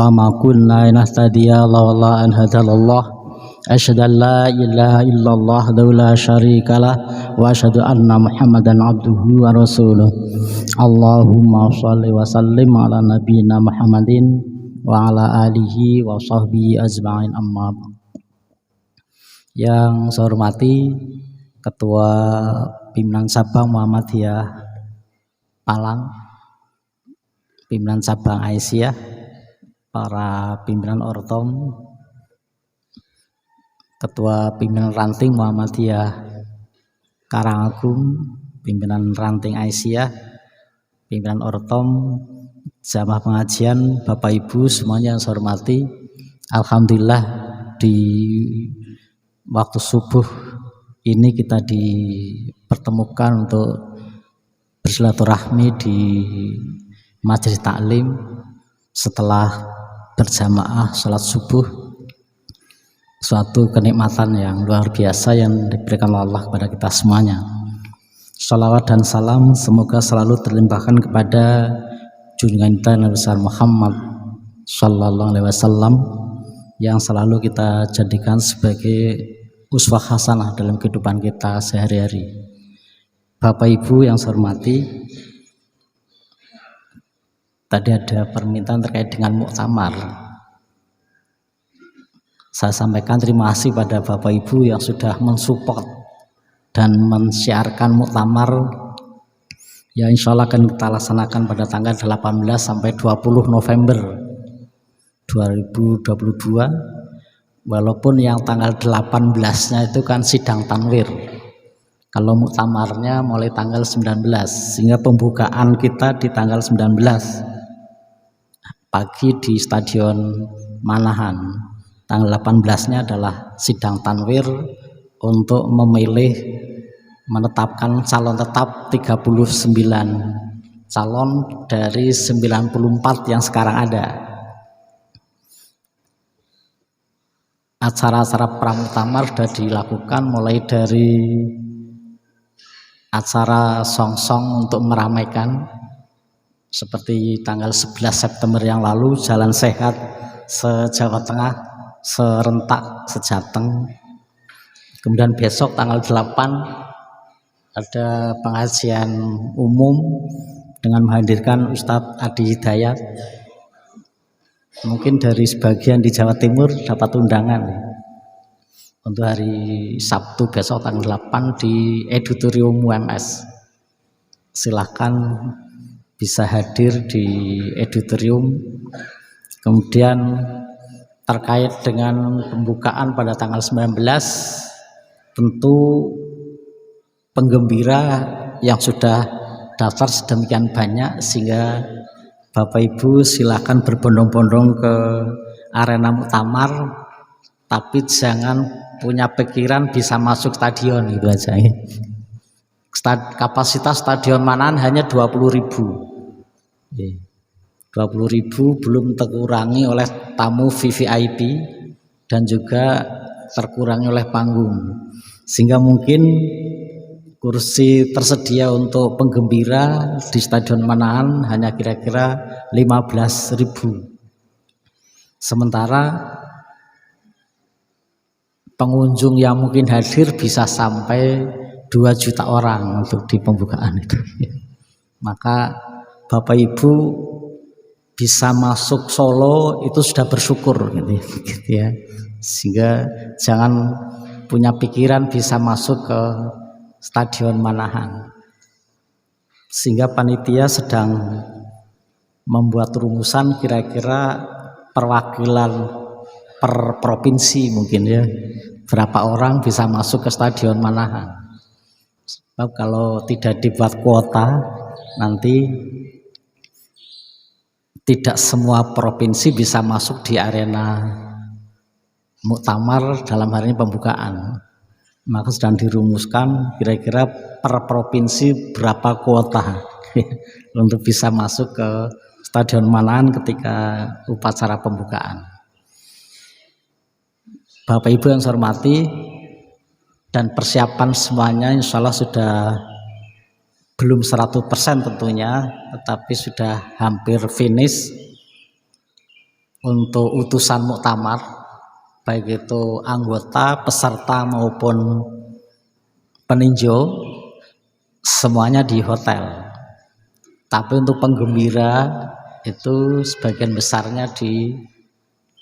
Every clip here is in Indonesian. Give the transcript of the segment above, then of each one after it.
wa ma kunna nahtadiya laula an hadallallah. Asyhadu an la ilaha illallah la syarikalah wa asyhadu anna Muhammadan abduhu wa rasuluh. Allahumma shalli wa sallim ala nabiyyina Muhammadin wa ala alihi wa sahbihi ajma'in, amma ba'd. Yang saya hormati Ketua Pimpinan Cabang Muhammadiyah Palang, Pimpinan Cabang Aisyah, para pimpinan Ortom, Ketua Pimpinan Ranting Muhammadiyah Karangagung, Pimpinan Ranting Aisyah, Pimpinan Ortom, jamaah pengajian, Bapak Ibu semuanya yang saya hormati. Alhamdulillah di waktu subuh ini kita dipertemukan untuk bersilaturahmi di majelis taklim setelah berjamaah sholat subuh, suatu kenikmatan yang luar biasa yang diberikan Allah kepada kita semuanya. Shalawat dan salam semoga selalu terlimpahkan kepada junjungan kita Nabi besar Muhammad Sallallahu Alaihi Wasallam yang selalu kita jadikan sebagai uswah hasanah dalam kehidupan kita sehari-hari. Bapak Ibu yang saya hormati, tadi ada permintaan terkait dengan muktamar. Saya sampaikan terima kasih pada Bapak Ibu yang sudah mensupport dan mensiarkan muktamar yang insya Allah akan kita laksanakan pada tanggal 18 sampai 20 November 2022, walaupun yang tanggal 18-nya itu kan sidang tanwir, kalau muktamarnya mulai tanggal 19, sehingga pembukaan kita di tanggal 19 pagi di Stadion Manahan. Tanggal 18-nya adalah sidang tanwir untuk memilih, menetapkan calon tetap 39 calon dari 94 yang sekarang ada. Acara-acara pramuktamar sudah dilakukan, mulai dari acara song-song untuk meramaikan seperti tanggal 11 September yang lalu, Jalan Sehat se-Jawa Tengah, serentak se-Jateng. Kemudian besok tanggal 8 ada pengajian umum dengan menghadirkan Ustadz Adi Hidayat. Mungkin dari sebagian di Jawa Timur dapat undangan untuk hari Sabtu besok tanggal 8 di Edutorium UMS. Silahkan bisa hadir di Edutorium. Kemudian terkait dengan pembukaan pada tanggal 19, tentu penggembira yang sudah daftar sedemikian banyak sehingga Bapak Ibu silakan berbondong-bondong ke arena muktamar, tapi jangan punya pikiran bisa masuk stadion, itu aja. Kapasitas Stadion Manahan hanya 20.000. 20.000 belum terkurangi oleh tamu VVIP dan juga terkurangi oleh panggung, sehingga mungkin kursi tersedia untuk penggembira di Stadion Manahan hanya kira-kira 15.000. Sementara pengunjung yang mungkin hadir bisa sampai 2 juta orang untuk di pembukaan itu. Maka Bapak Ibu bisa masuk Solo itu sudah bersyukur gitu ya. Sehingga jangan punya pikiran bisa masuk ke Stadion Manahan. Sehingga panitia sedang membuat rumusan kira-kira perwakilan per provinsi mungkin ya, berapa orang bisa masuk ke Stadion Manahan. Sebab kalau tidak dibuat kuota, nanti tidak semua provinsi bisa masuk di arena muktamar dalam hal ini pembukaan. Maka sedang dirumuskan kira-kira per provinsi berapa kuota untuk bisa masuk ke Stadion Manahan ketika upacara pembukaan. Bapak Ibu yang saya hormati, dan persiapan semuanya insya Allah sudah belum 100% tentunya, tetapi sudah hampir finish. untuk utusan muktamar, baik itu anggota, peserta maupun peninjau, semuanya di hotel. Tapi untuk penggembira itu sebagian besarnya di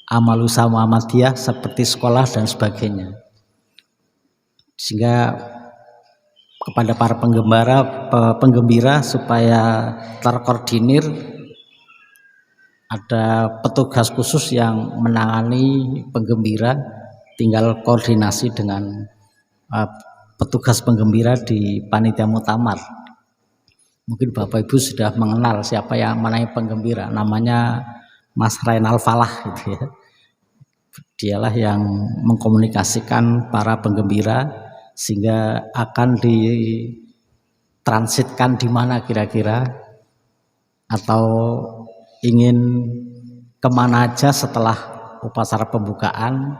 Amalusa Muhammadiyah seperti sekolah dan sebagainya. Sehingga kepada para penggembira supaya terkoordinir, ada petugas khusus yang menangani penggembira, tinggal koordinasi dengan petugas penggembira di panitia muktamar. Mungkin Bapak Ibu sudah mengenal siapa yang menangani penggembira, namanya Mas Rainal Falah gitu ya. Dialah yang mengkomunikasikan para penggembira sehingga akan ditransitkan di mana kira-kira, atau ingin kemana aja setelah upacara pembukaan.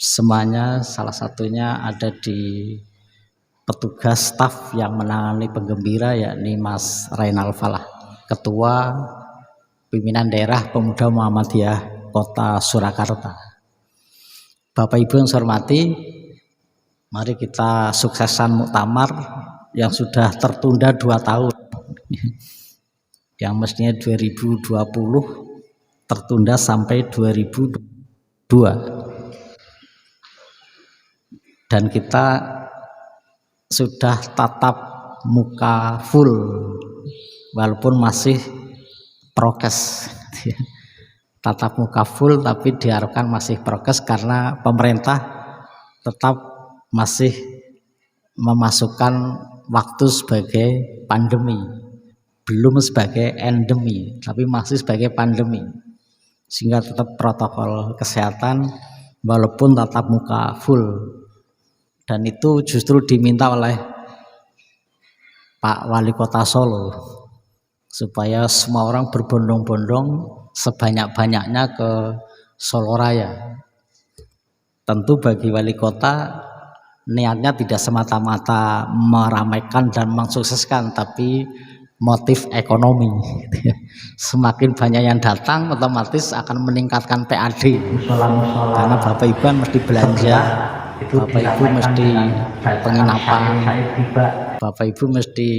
Semuanya salah satunya ada di petugas staf yang menangani penggembira, yakni Mas Rainal Falah, Ketua Pimpinan Daerah Pemuda Muhammadiyah Kota Surakarta. Bapak Ibu yang saya hormati, mari kita suksesan muktamar yang sudah tertunda 2 tahun. Yang mestinya 2020 tertunda sampai 2002. Dan kita sudah tatap muka full walaupun masih prokes. Tatap muka full tapi diharapkan masih prokes karena pemerintah tetap masih memasukkan waktu sebagai pandemi, belum sebagai endemi, tapi masih sebagai pandemi, sehingga tetap protokol kesehatan walaupun tatap muka full. Dan itu justru diminta oleh Pak Wali Kota Solo supaya semua orang berbondong-bondong sebanyak-banyaknya ke Solo Raya. Tentu bagi wali kota niatnya tidak semata-mata meramaikan dan mensukseskan, tapi motif ekonomi. Semakin banyak yang datang otomatis akan meningkatkan PAD, karena Bapak Ibu kan mesti belanja, Bapak Ibu mesti penginapan, Bapak Ibu mesti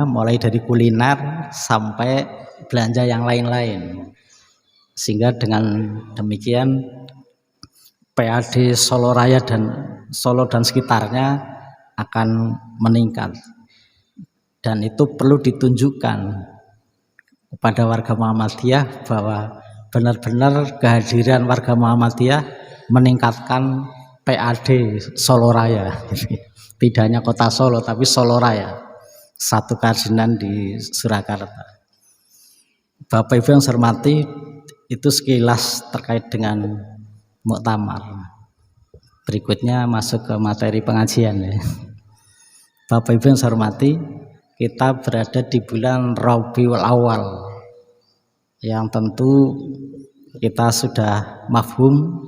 mulai dari kuliner sampai belanja yang lain-lain, sehingga dengan demikian PAD Solo Raya dan Solo dan sekitarnya akan meningkat. Dan itu perlu ditunjukkan kepada warga Muhammadiyah bahwa benar-benar kehadiran warga Muhammadiyah meningkatkan PAD Solo Raya. Tidak hanya Kota Solo tapi Solo Raya, satu kajian di Surakarta. Bapak Ibu yang saya hormati, itu sekilas terkait dengan muktamar. Berikutnya masuk ke materi pengajian ya. Bapak Ibu yang saya hormati, kita berada di bulan Rabiul Awal yang tentu kita sudah mafhum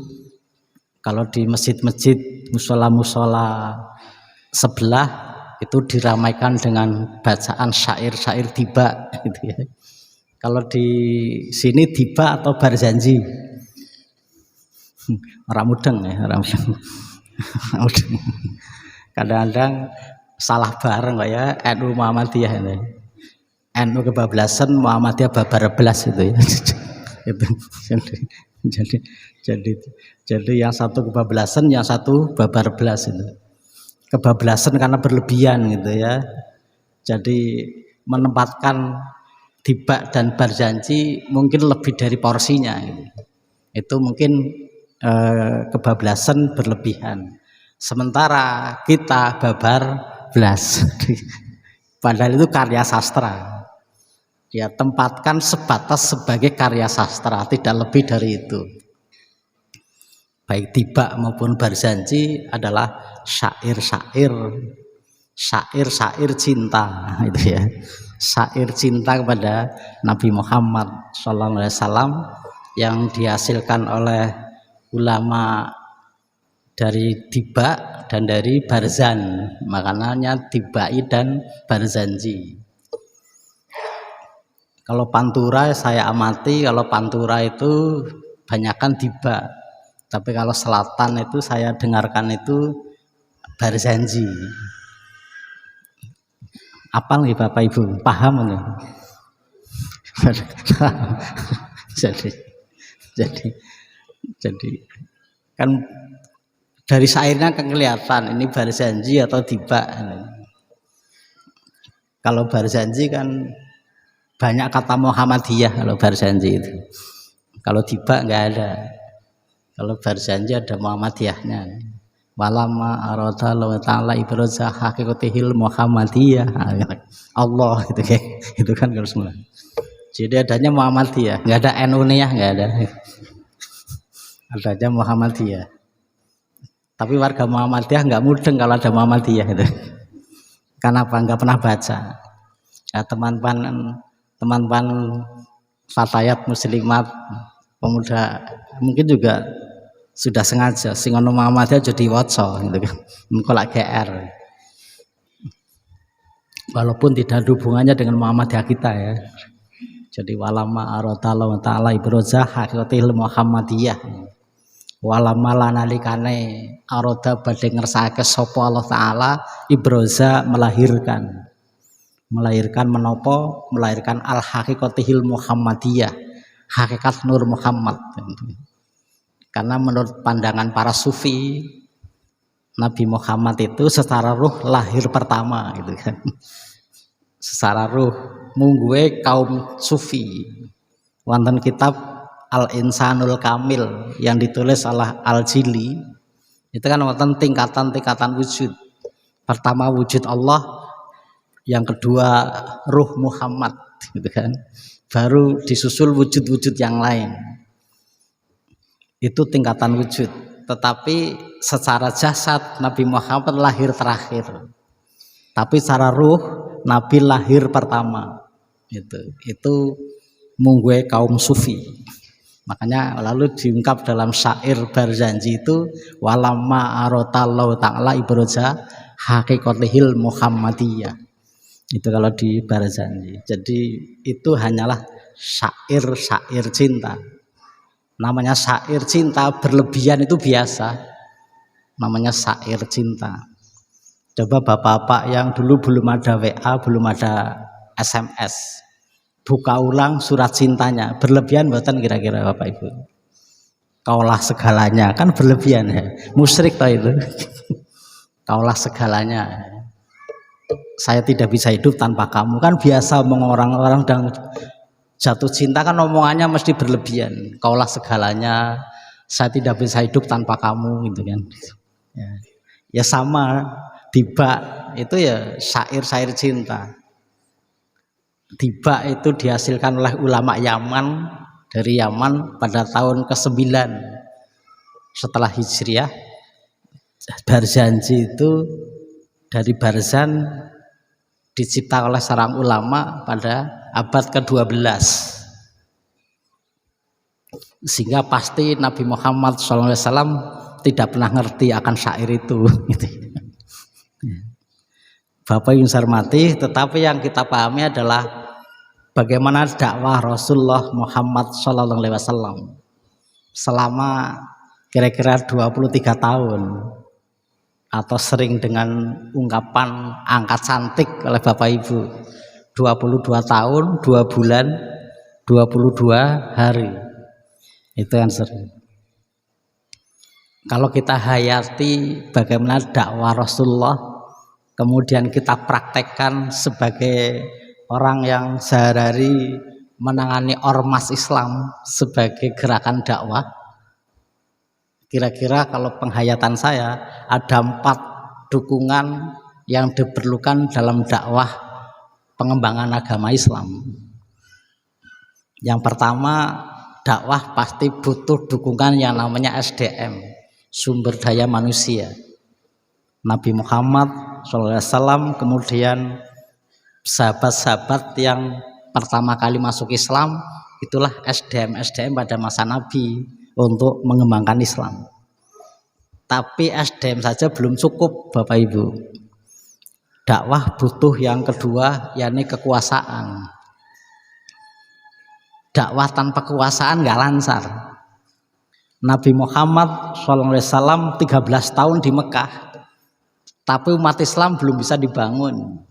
kalau di masjid-masjid, musola-musola sebelah itu diramaikan dengan bacaan syair-syair tiba gitu ya. Kalau di sini tiba atau barzanji, orang mudeng ya, orang mudeng. Kadang-kadang salah bareng kok ya, NU Muhammadiyah ini. NU kebablasan, Muhammadiyah babar belas itu ya. Itu jadi yang satu kebablasan, yang satu babar belas itu. Kebablasan karena berlebihan gitu ya. Jadi menempatkan tiba dan barzanji mungkin lebih dari porsinya gitu. Itu mungkin kebablasan berlebihan. Sementara kita babar belas. Padahal itu karya sastra. Ya, tempatkan sebatas sebagai karya sastra, tidak lebih dari itu. Baik tiba maupun barzanji adalah syair-syair cinta itu ya. Syair cinta kepada Nabi Muhammad SAW yang dihasilkan oleh ulama dari tiba dan dari barzan, makanya tibai dan barzanji. Kalau Pantura saya amati, kalau Pantura itu banyakkan tiba. Tapi kalau selatan itu saya dengarkan itu Barzanji. Apa nih Bapak Ibu? Paham nih? jadi jadi jadi kan dari syairnya kan kelihatan ini Barzanji atau tiba. Kalau Barzanji kan banyak kata Muhammadiyah kalau Barzanji itu. Kalau tiba nggak ada. Kalau Barzanji ada Muhammadiyahnya. Walama arada Allah taala ibroza hakikatihil Muhammadiyah. Allah gitu kayak itu kan kalau semua. Jadi adanya Muhammadiyah, nggak ada NU-nya, nggak ada. Adanya Muhammadiyah. Tapi warga Muhammadiyah nggak mudeng kalau ada Muhammadiyah itu. Kenapa? Nggak pernah baca. Ya, teman-teman fatayat muslimat pemuda mungkin juga sudah sengaja sing ono Muhammadiyah jadi waca gitu kan. Mengkolak GR. Walaupun tidak ada hubungannya dengan Muhammadiyah kita ya. Jadi walama aradallahu taala ibroza hakikatil Muhammadiyah. Walama lanalikane arada badhe ngersakake sapa Allah taala ibroza melahirkan menopo melahirkan al hakikatihil Muhammadiyah, hakikat Nur Muhammad. Karena menurut pandangan para sufi Nabi Muhammad itu secara ruh lahir pertama gitu kan. Secara ruh mungguwe kaum sufi wonten kitab Al-Insanul Kamil yang ditulis oleh Al-Jili itu kan wonten tingkatan-tingkatan wujud. Pertama wujud Allah, yang kedua ruh Muhammad gitu kan. Baru disusul wujud-wujud yang lain. Itu tingkatan wujud. Tetapi secara jasad Nabi Muhammad lahir terakhir. Tapi secara ruh Nabi lahir pertama. Itu mungguwe kaum sufi. Makanya lalu diungkap dalam syair Barzanji itu walamma arotallahu ta'ala ibroza hakikatihil Muhammadiyah. Itu kalau di Barzanji. Jadi itu hanyalah syair-syair cinta. Namanya syair cinta berlebihan itu biasa. Namanya syair cinta. Coba bapak-bapak yang dulu belum ada WA, belum ada SMS, buka ulang surat cintanya, berlebihan buatan kira-kira Bapak Ibu? Kaulah segalanya, kan berlebihan ya, musyrik toh itu. Kaulah segalanya, saya tidak bisa hidup tanpa kamu, kan biasa omong orang-orang sedang jatuh cinta kan omongannya mesti berlebihan. Kaulah segalanya, saya tidak bisa hidup tanpa kamu gitu kan. Ya sama, tiba itu ya syair-syair cinta. Tiba itu dihasilkan oleh ulama Yaman, dari Yaman pada tahun ke-9 setelah Hijriah. Barzanji itu dari Barzan dicipta oleh seorang ulama pada abad ke-12. Sehingga pasti Nabi Muhammad SAW tidak pernah ngerti akan syair itu gitu. Bapak yang saya hormati, tetapi yang kita pahami adalah bagaimana dakwah Rasulullah Muhammad SAW selama kira-kira 23 tahun, atau sering dengan ungkapan angka cantik oleh Bapak Ibu 22 tahun 2 bulan 22 hari. Itu yang sering. Kalau kita hayati bagaimana dakwah Rasulullah, kemudian kita praktekkan sebagai orang yang sehari-hari menangani ormas Islam sebagai gerakan dakwah, kira-kira kalau penghayatan saya ada 4 dukungan yang diperlukan dalam dakwah pengembangan agama Islam. Yang pertama, dakwah pasti butuh dukungan yang namanya SDM, sumber daya manusia. Nabi Muhammad SAW, kemudian sahabat-sahabat yang pertama kali masuk Islam, itulah SDM pada masa Nabi untuk mengembangkan Islam. Tapi SDM saja belum cukup Bapak Ibu. Dakwah butuh yang kedua, yakni kekuasaan. dakwah tanpa kekuasaan nggak lancar. Nabi Muhammad SAW 13 tahun di Mekah, tapi umat Islam belum bisa dibangun.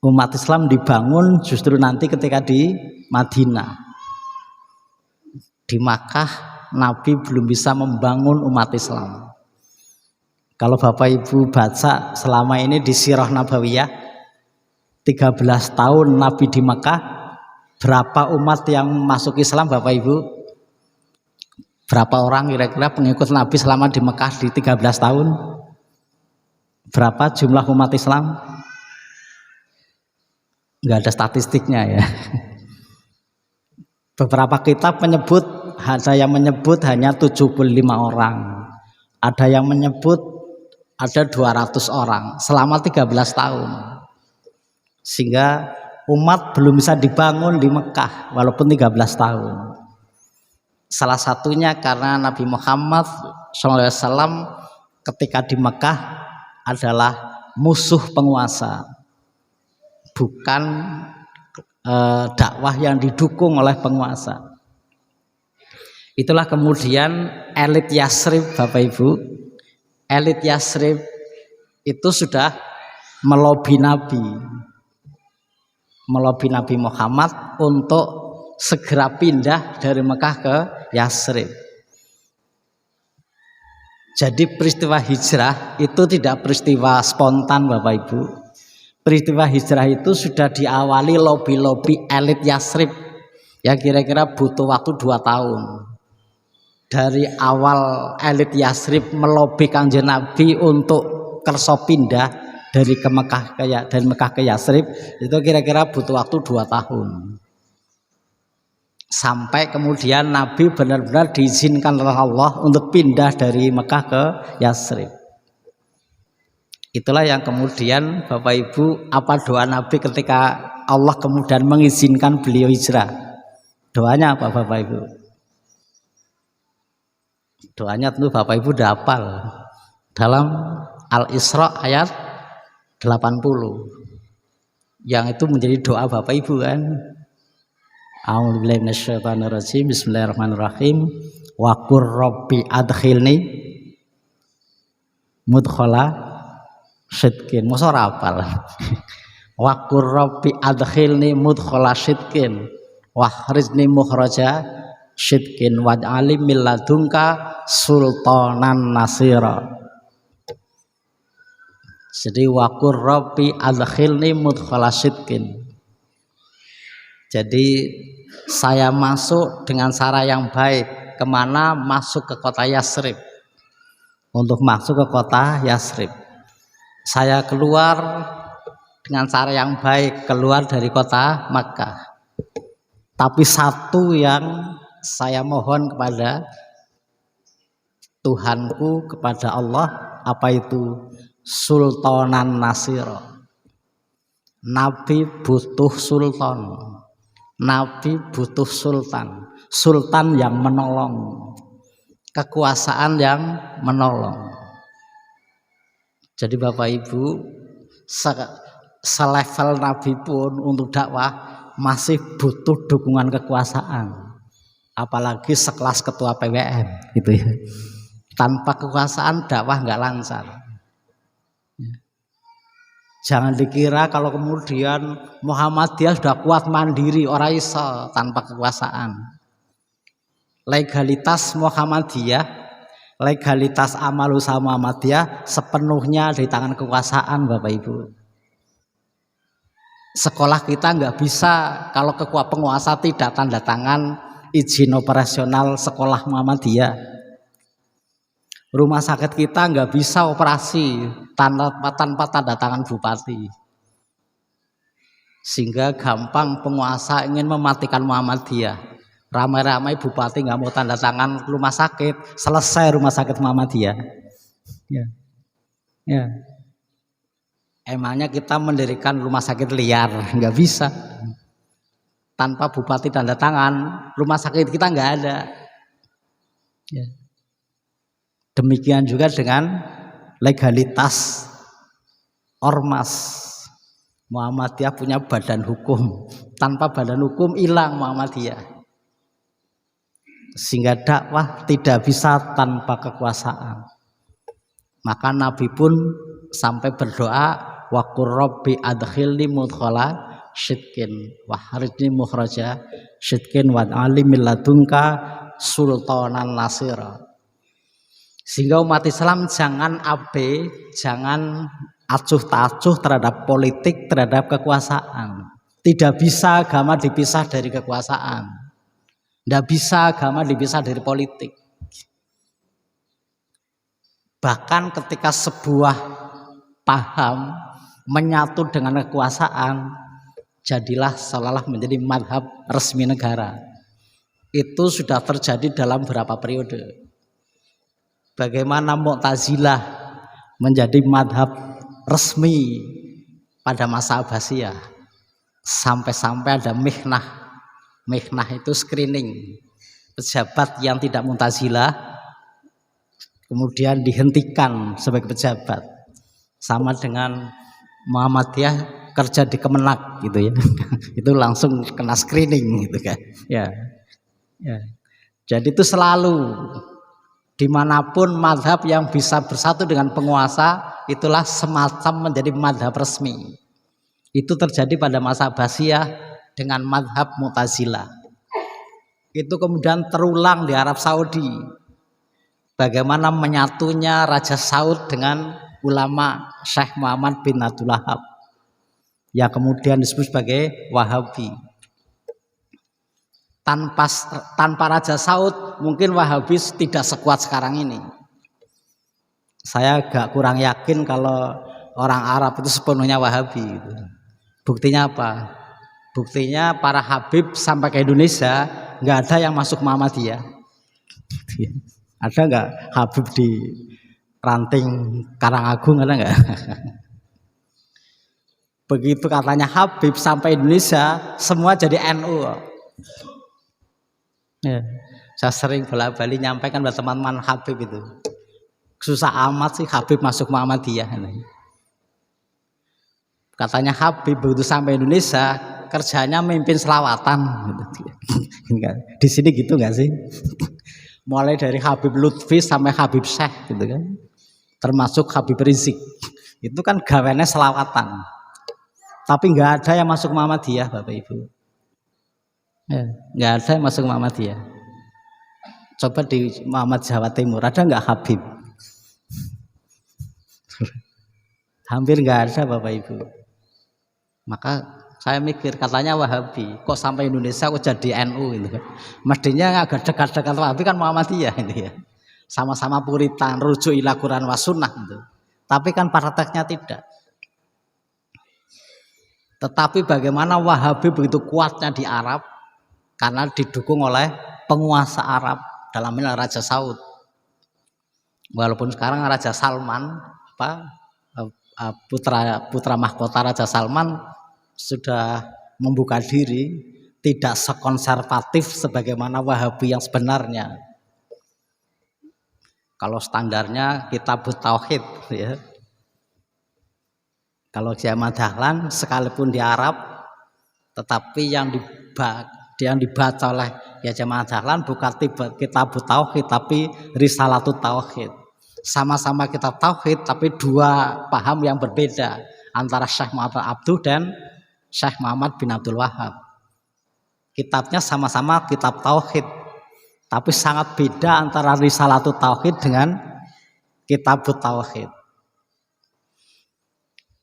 Umat Islam dibangun justru nanti ketika di Madinah. Di Makkah Nabi belum bisa membangun umat Islam. Kalau Bapak Ibu baca selama ini di Sirah Nabawiyah, 13 tahun Nabi di Makkah, berapa umat yang masuk Islam Bapak Ibu? Berapa orang kira-kira pengikut Nabi selama di Mekah di 13 tahun? Berapa jumlah umat Islam? Enggak ada statistiknya ya. Beberapa kitab menyebut, ada yang menyebut hanya 75 orang. Ada yang menyebut ada 200 orang selama 13 tahun. Sehingga umat belum bisa dibangun di Mekah walaupun 13 tahun. Salah satunya karena Nabi Muhammad SAW ketika di Mekah adalah musuh penguasa, bukan dakwah yang didukung oleh penguasa. Itulah kemudian elit Yasrib, Bapak Ibu, elit Yasrib itu sudah melobi Nabi Muhammad untuk segera pindah dari Mekah ke Yasrib. Jadi peristiwa hijrah itu tidak peristiwa spontan Bapak Ibu. Peristiwa hijrah itu sudah diawali lobi elit Yasrib ya, kira-kira butuh waktu 2 tahun. Dari awal elit Yasrib melobi Kanjeng Nabi untuk kerso pindah dari Mekah ke Yasrib, itu kira-kira butuh waktu 2 tahun. Sampai kemudian Nabi benar-benar diizinkan oleh Allah untuk pindah dari Mekah ke Yasrib. Itulah yang kemudian Bapak Ibu, apa doa Nabi ketika Allah kemudian mengizinkan beliau hijrah? Doanya apa Bapak Ibu? Doanya tentu Bapak Ibu udah hafal. Dalam Al-Isra ayat 80. Yang itu menjadi doa Bapak Ibu kan? A'udzubillahi minasyaitonirrajim. Bismillahirrahmanirrahim. Wa qur rabbi adkhilni mudkhala sidqin. Mosok ora hafal. Wa qur rabbi adkhilni mudkhala sidqin wa khrijni mukhraja sidqin waj'alni min ladunka sultanan nasira. Jadi wa qur rabbi adkhilni mudkhala sidqin. Jadi saya masuk dengan cara yang baik. Kemana? Masuk ke kota Yasrib. Untuk masuk ke kota Yasrib, saya keluar dengan cara yang baik, keluar dari kota Makkah. Tapi satu yang saya mohon kepada Tuhanku, kepada Allah, apa itu? Sultanan Nasira. Nabi butuh sultan. Nabi butuh sultan, sultan yang menolong, kekuasaan yang menolong. Jadi Bapak Ibu, selevel Nabi pun untuk dakwah masih butuh dukungan kekuasaan, apalagi sekelas ketua PWN gitu ya. Tanpa kekuasaan dakwah nggak lancar. Jangan dikira kalau kemudian Muhammadiyah sudah kuat mandiri, ora iso tanpa kekuasaan. Legalitas Muhammadiyah, legalitas amal usaha Muhammadiyah sepenuhnya di tangan kekuasaan Bapak Ibu. Sekolah kita nggak bisa kalau penguasa tidak tanda tangan izin operasional sekolah Muhammadiyah. Rumah sakit kita nggak bisa operasi tanpa tanda tangan bupati, sehingga gampang penguasa ingin mematikan Muhammadiyah. Ramai-ramai bupati nggak mau tanda tangan rumah sakit, selesai rumah sakit Muhammadiyah. Ya. Emangnya kita mendirikan rumah sakit liar? Nggak bisa. Tanpa bupati tanda tangan, rumah sakit kita nggak ada. Ya. Demikian juga dengan legalitas ormas. Muhammadiyah punya badan hukum. Tanpa badan hukum hilang Muhammadiyah. Sehingga dakwah tidak bisa tanpa kekuasaan. Maka Nabi pun sampai berdoa, wa qur rabbi adkhilni mudkhala syidqin wa harijni mukhraja syidqin wa alim ladunka sultanan nasira. Sehingga umat Islam jangan abe, jangan acuh tak acuh terhadap politik, terhadap kekuasaan. Tidak bisa agama dipisah dari kekuasaan. Tidak bisa agama dipisah dari politik. Bahkan ketika sebuah paham menyatu dengan kekuasaan, jadilah seolah-olah menjadi madhab resmi negara. Itu sudah terjadi dalam beberapa periode. Bagaimana Mu'tazilah menjadi madhab resmi pada masa Abbasiyah, sampai-sampai ada mihnah. Mihnah itu screening pejabat yang tidak Mu'tazilah, kemudian dihentikan sebagai pejabat. Sama dengan Muhammadiyah kerja di Kemenak gitu ya. Itu langsung kena screening gitu kan. Ya. Jadi itu selalu dimanapun madhab yang bisa bersatu dengan penguasa, itulah semacam menjadi madhab resmi. Itu terjadi pada masa Abbasiyah dengan madhab Mu'tazilah. Itu kemudian terulang di Arab Saudi. Bagaimana menyatunya Raja Saud dengan ulama Syekh Muhammad bin Abdul Wahab, yang kemudian disebut sebagai Wahabi. Tanpa Raja Saud mungkin Wahabi tidak sekuat sekarang ini. Saya agak kurang yakin kalau orang Arab itu sepenuhnya Wahabi. Buktinya apa? Buktinya para Habib sampai ke Indonesia nggak ada yang masuk Muhammadiyah. Ada nggak Habib di Ranting Karangagung, ada nggak? Begitu katanya Habib sampai Indonesia, semua jadi NU. Ya, saya sering bolak-balik nyampaikan buat teman-teman Habib itu, susah amat sih Habib masuk Muhammadiyah. Katanya Habib begitu sampai Indonesia kerjanya mimpin selawatan. Di sini gitu nggak sih? Mulai dari Habib Lutfi sampai Habib Syekh gitu kan, termasuk Habib Rizik, itu kan gawennya selawatan. Tapi nggak ada yang masuk Muhammadiyah, Bapak Ibu. Ya, nggak ada yang masuk Muhammadiyah. Coba di Muhammad Jawa Timur ada nggak Habib? Hampir nggak ada, Bapak Ibu. Maka saya mikir, katanya Wahabi, kok sampai Indonesia kok jadi NU gitu kan. Mestinya agak dekat-dekat Wahabi kan Muhammadiyah ini ya. Sama-sama puritan, rujuk ila Quran wa sunnah gitu. Tapi kan prakteknya tidak. Tetapi bagaimana Wahabi begitu kuatnya di Arab, karena didukung oleh penguasa Arab, dalam ini Raja Saud. Walaupun sekarang Raja Salman, putra mahkota Raja Salman sudah membuka diri, tidak sekonservatif sebagaimana Wahabi yang sebenarnya. Kalau standarnya Kitab Tauhid ya. Kalau Jamaah Dahlan sekalipun di Arab, tetapi yang dibaca oleh Jamaah Dahlan bukan Kitab Tauhid tapi Risalatut Tauhid. Sama-sama kitab Tauhid tapi dua paham yang berbeda antara Syekh Muhammad Abduh dan Syekh Muhammad bin Abdul Wahab. Kitabnya sama-sama kitab Tauhid, tapi sangat beda antara Risalatut Tauhid dengan Kitab Tauhid.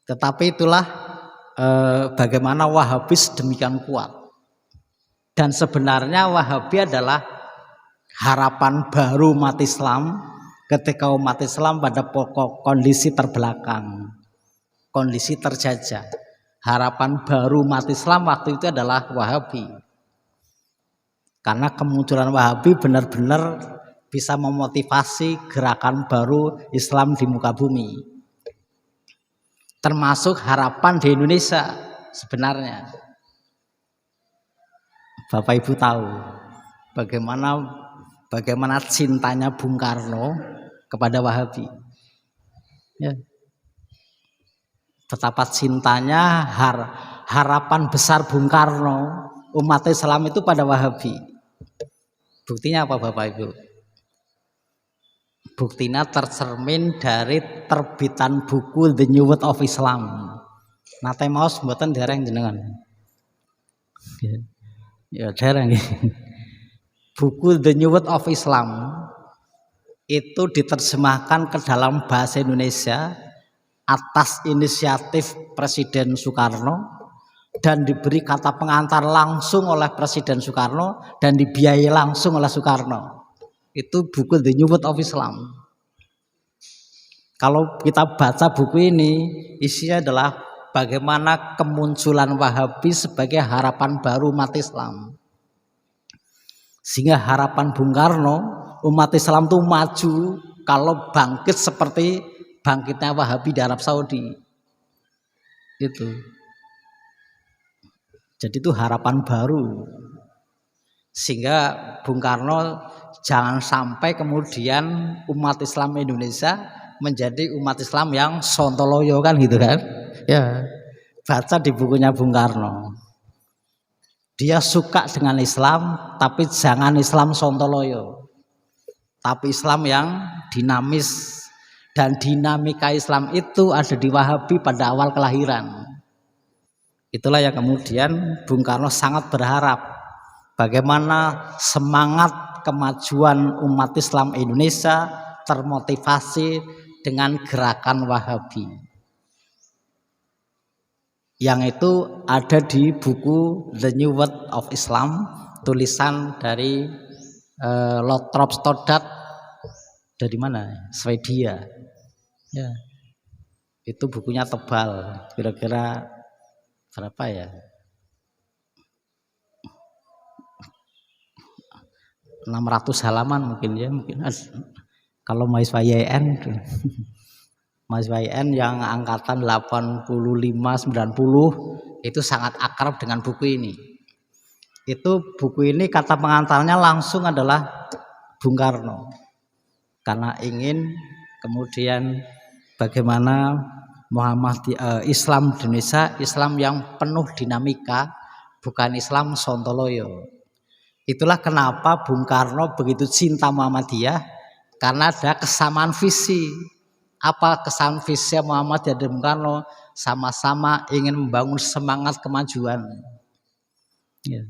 Tetapi itulah bagaimana Wahabi demikian kuat. Dan sebenarnya Wahabi adalah harapan baru umat Islam ketika umat Islam pada pokok kondisi terbelakang, kondisi terjajah. Harapan baru umat Islam waktu itu adalah Wahabi. Karena kemunculan Wahabi benar-benar bisa memotivasi gerakan baru Islam di muka bumi. Termasuk harapan di Indonesia sebenarnya. Bapak Ibu tahu bagaimana cintanya Bung Karno kepada Wahabi. Ya. betapa cintanya harapan besar Bung Karno umat Islam itu pada Wahabi. Buktinya apa Bapak Ibu? Buktinya tercermin dari terbitan buku The New World of Islam. Nate maos mboten dereng jenengan. Ya dereng. Buku The New World of Islam itu diterjemahkan ke dalam bahasa Indonesia atas inisiatif Presiden Soekarno dan diberi kata pengantar langsung oleh Presiden Soekarno dan dibiayai langsung oleh Soekarno. Itu buku The New World of Islam. Kalau kita baca buku ini, isinya adalah bagaimana kemunculan Wahabi sebagai harapan baru umat Islam. Sehingga harapan Bung Karno umat Islam itu maju kalau bangkit seperti bangkitnya Wahabi di Arab Saudi. Itu. Jadi itu harapan baru. Sehingga Bung Karno jangan sampai kemudian umat Islam Indonesia menjadi umat Islam yang sontoloyo kan gitu kan. Ya. Baca di bukunya Bung Karno. Dia suka dengan Islam, tapi jangan Islam sontoloyo. Tapi Islam yang dinamis. Dan dinamika Islam itu ada di Wahabi pada awal kelahiran. Itulah yang kemudian Bung Karno sangat berharap bagaimana semangat kemajuan umat Islam Indonesia termotivasi dengan gerakan Wahabi. Yang itu ada di buku The New World of Islam, tulisan dari Lothrop Stoddard dari mana? Swedia. Ya. Itu bukunya tebal, kira-kira berapa ya? 600 halaman mungkin ya, mungkin. Kalau mahasiswa YN mahasiswa YN yang angkatan 85 90 itu sangat akrab dengan buku ini. Itu buku ini kata pengantarnya langsung adalah Bung Karno. Karena ingin kemudian bagaimana Islam Indonesia, Islam yang penuh dinamika, bukan Islam sontoloyo. Itulah kenapa Bung Karno begitu cinta Muhammadiyah, karena ada kesamaan visi. Apa kesamaan visi Muhammadiyah dan Bung Karno? Sama-sama ingin membangun semangat kemajuan. Ya.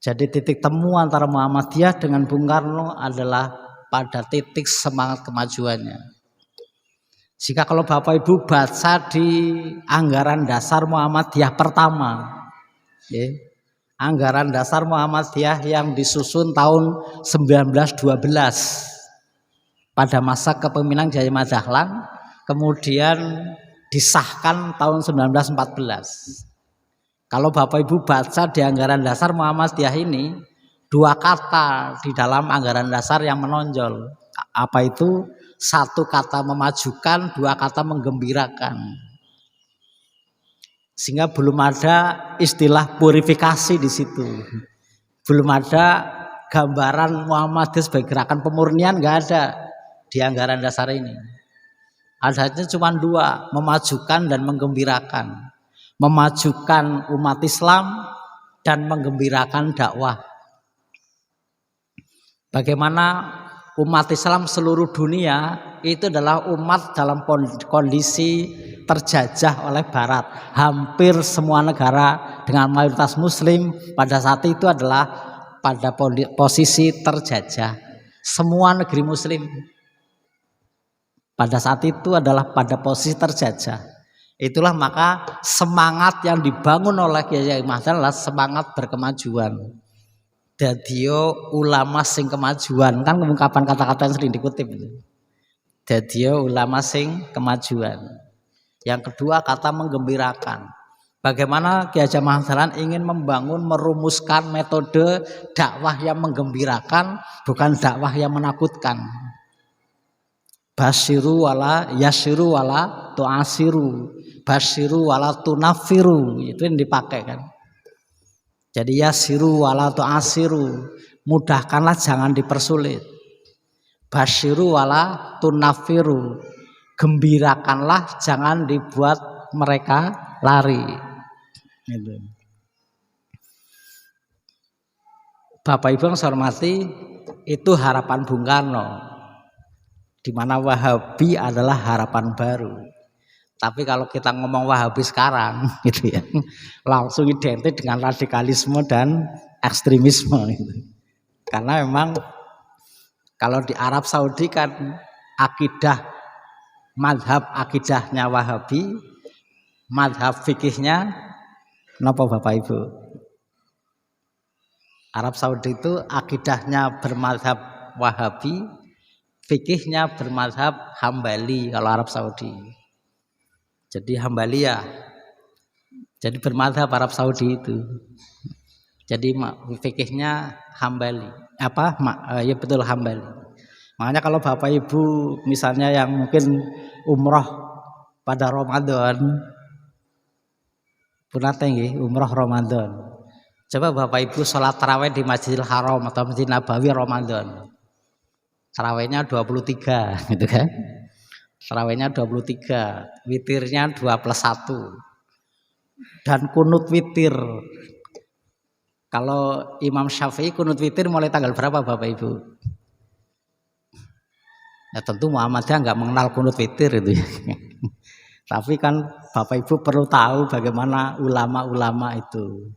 Jadi titik temu antara Muhammadiyah dengan Bung Karno adalah pada titik semangat kemajuannya. Jika kalau Bapak Ibu baca di anggaran dasar Muhammadiyah pertama, ya, anggaran dasar Muhammadiyah yang disusun tahun 1912 pada masa kepemimpinan Kiai Ahmad Dahlan, kemudian disahkan tahun 1914. Kalau Bapak Ibu baca di anggaran dasar Muhammadiyah ini, dua kata di dalam anggaran dasar yang menonjol. Apa itu? Satu kata memajukan, dua kata menggembirakan. Sehingga belum ada istilah purifikasi di situ. Belum ada gambaran Muhammadiyah sebagai gerakan pemurnian, nggak ada di anggaran dasar ini. Adanya cuma dua, memajukan dan menggembirakan. Memajukan umat Islam dan menggembirakan dakwah. Bagaimana umat Islam seluruh dunia itu adalah umat dalam kondisi terjajah oleh Barat. Hampir semua negara dengan mayoritas Muslim pada saat itu adalah pada posisi terjajah. Semua negeri Muslim pada saat itu adalah pada posisi terjajah. Itulah maka semangat yang dibangun oleh Kiai Ahmad Dahlan adalah semangat berkemajuan. Dadio ulama sing kemajuan, kan ungkapan kata-kata yang sering dikutip itu. Dadio ulama sing kemajuan. Yang kedua kata menggembirakan. Bagaimana Kiai Ahmad Dahlan ingin membangun, merumuskan metode dakwah yang menggembirakan, bukan dakwah yang menakutkan. Basyiru wala yasyiru wala tu'asiru, basyiru wala tunafiru, itu yang dipakai kan. Jadi yasyiru wala tu'asiru, mudahkanlah jangan dipersulit. Basyiru wala tunafiru, gembirakanlah, jangan dibuat mereka lari. Gitu. Bapak Ibu yang saya hormati, itu harapan Bung Karno, di mana Wahabi adalah harapan baru. Tapi kalau kita ngomong Wahabi sekarang, gitu ya, langsung identik dengan radikalisme dan ekstremisme. Gitu. Karena memang kalau di Arab Saudi kan akidah, madhab akidahnya Wahabi, madhab fikihnya, kenapa Bapak Ibu? Arab Saudi itu akidahnya bermadhab Wahabi, fikihnya bermadhab Hambali kalau Arab Saudi. Jadi Hambali ya, jadi bermadhab Arab Saudi itu. Jadi fikihnya Hambali, ya betul Hambali. Makanya kalau Bapak Ibu misalnya yang mungkin umroh pada Ramadan, punate nggih, umroh Ramadan. Coba Bapak Ibu sholat tarawih di Masjidil Haram atau Masjid Nabawi Ramadan. Tarawihnya 23 gitu kan. Tarawihnya 23, witirnya 2+1. Dan kunut witir. Kalau Imam Syafi'i kunut witir mulai tanggal berapa Bapak Ibu? Ya tentu Muhammadiyah nggak mengenal kunut witir itu ya. Tapi kan Bapak Ibu perlu tahu bagaimana ulama-ulama itu.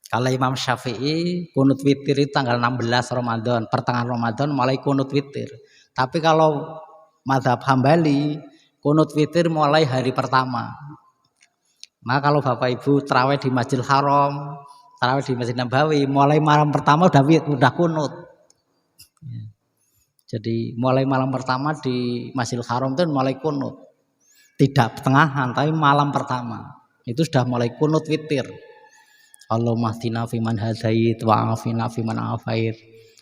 Kalau Imam Syafi'i kunut witir itu tanggal 16 Ramadan, pertengahan Ramadan mulai kunut witir. Tapi kalau madhab Hambali kunut witir mulai hari pertama. Nah kalau Bapak Ibu tarawih di Masjidil Haram, tarawih di Masjid Nabawi, mulai malam pertama udah kunut. Jadi mulai malam pertama di Masjidil Haram itu mulai kunut. Tidak pertengahan, tapi malam pertama itu sudah mulai kunut witir. Allahumma hdina fiman hadait wa afina fiman afait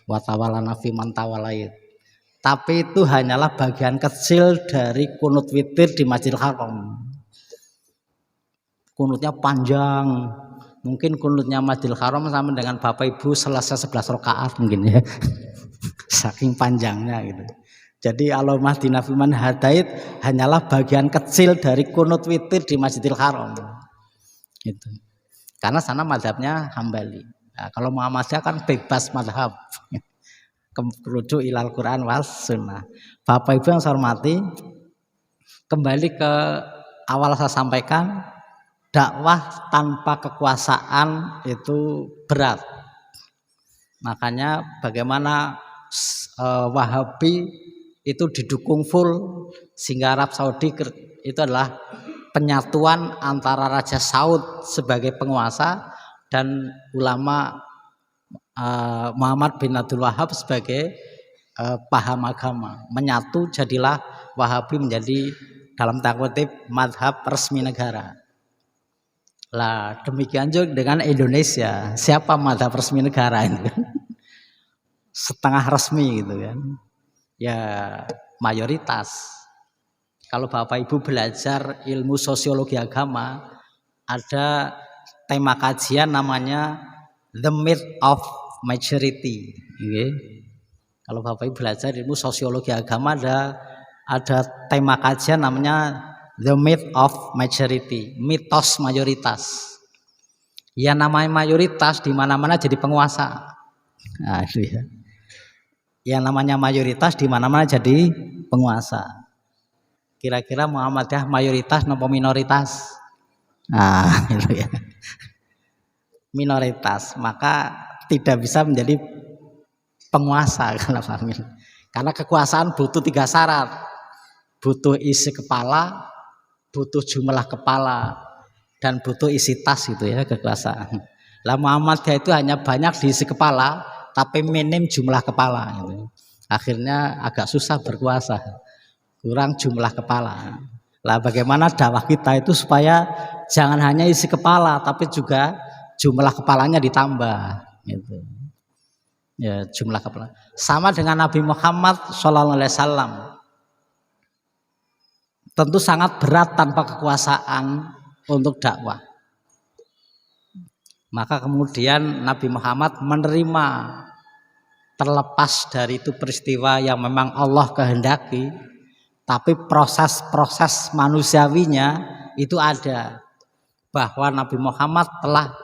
wa tawallana fiman tawallait. Tapi itu hanyalah bagian kecil dari kunut witir di Masjidil Haram. Kunutnya panjang. Mungkin kunutnya Masjidil Haram sama dengan Bapak Ibu selesai 11 rakaat mungkin ya. Saking panjangnya gitu. Jadi Allahumma hdina fiman hadait hanyalah bagian kecil dari kunut witir di Masjidil Haram. Gitu. Karena sana madhabnya Hambali. Nah, kalau Muhammadiyah kan bebas madhab. Rujuk ilal Quran was sunnah. Bapak Ibu yang saya hormati, kembali ke awal saya sampaikan, dakwah tanpa kekuasaan itu berat. Makanya bagaimana Wahabi itu didukung full sehingga Arab Saudi itu adalah penyatuan antara Raja Saud sebagai penguasa dan ulama Muhammad bin Abdul Wahab sebagai paham agama. Menyatu jadilah Wahabi menjadi dalam tanda kutip madhab resmi negara. Lah demikian juga dengan Indonesia. Siapa madhab resmi negara ini? Setengah resmi gitu kan. Ya mayoritas. Kalau Bapak Ibu belajar ilmu sosiologi agama, ada tema kajian namanya The Myth of Majority. Okay. Kalau Bapak Ibu belajar ilmu sosiologi agama, ada tema kajian namanya The Myth of Majority, mitos mayoritas. Ya namanya mayoritas di mana-mana jadi penguasa. Nah, itu ya. Yang namanya mayoritas di mana-mana jadi penguasa. Kira-kira Muhammadiyah mayoritas nopo minoritas? Nah, itu ya. Minoritas, maka tidak bisa menjadi penguasa karena kekuasaan butuh 3 syarat. Butuh isi kepala, butuh jumlah kepala, dan butuh isi tas gitu ya kekuasaan. Lah Muhammadiyah itu hanya banyak diisi kepala, tapi minim jumlah kepala gitu. Akhirnya agak susah berkuasa. Kurang jumlah kepala. Lah bagaimana dakwah kita itu supaya jangan hanya isi kepala tapi juga jumlah kepalanya ditambah gitu. Ya jumlah kepala. Sama dengan Nabi Muhammad SAW. Tentu sangat berat tanpa kekuasaan untuk dakwah. Maka kemudian Nabi Muhammad menerima, terlepas dari itu peristiwa yang memang Allah kehendaki, Tapi proses-proses manusiawinya itu ada, bahwa Nabi Muhammad telah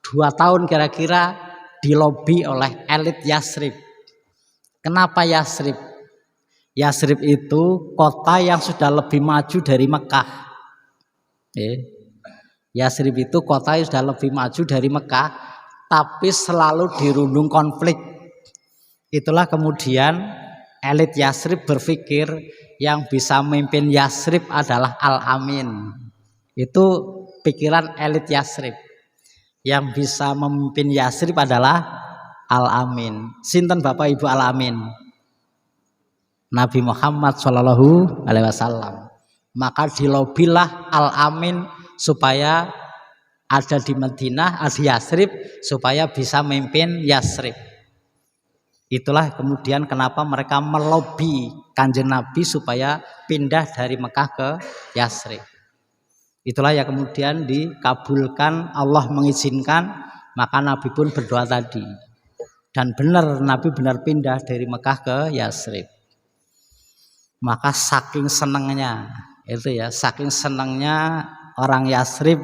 2 tahun kira-kira dilobi oleh elit Yasrib. Kenapa Yasrib? Yasrib itu kota yang sudah lebih maju dari Mekah. Yasrib itu kota yang sudah lebih maju dari Mekah, tapi selalu dirundung konflik. Itulah kemudian elit Yasrib berpikir yang bisa memimpin Yasrib adalah Al-Amin. Itu pikiran elit Yasrib. Yang bisa memimpin Yasrib adalah Al-Amin. Sinten Bapak Ibu Al-Amin? Nabi Muhammad Shallallahu Alaihi Wasallam. Maka dilobilah Al-Amin supaya ada di Madinah, ada di Yasrib, supaya bisa memimpin Yasrib. Itulah kemudian kenapa mereka melobi Kanjeng Nabi supaya pindah dari Mekah ke Yasrib. Itulah yang kemudian dikabulkan, Allah mengizinkan, maka Nabi pun berdoa tadi. Dan benar Nabi benar pindah dari Mekah ke Yasrib. Maka saking senangnya saking senangnya orang Yasrib,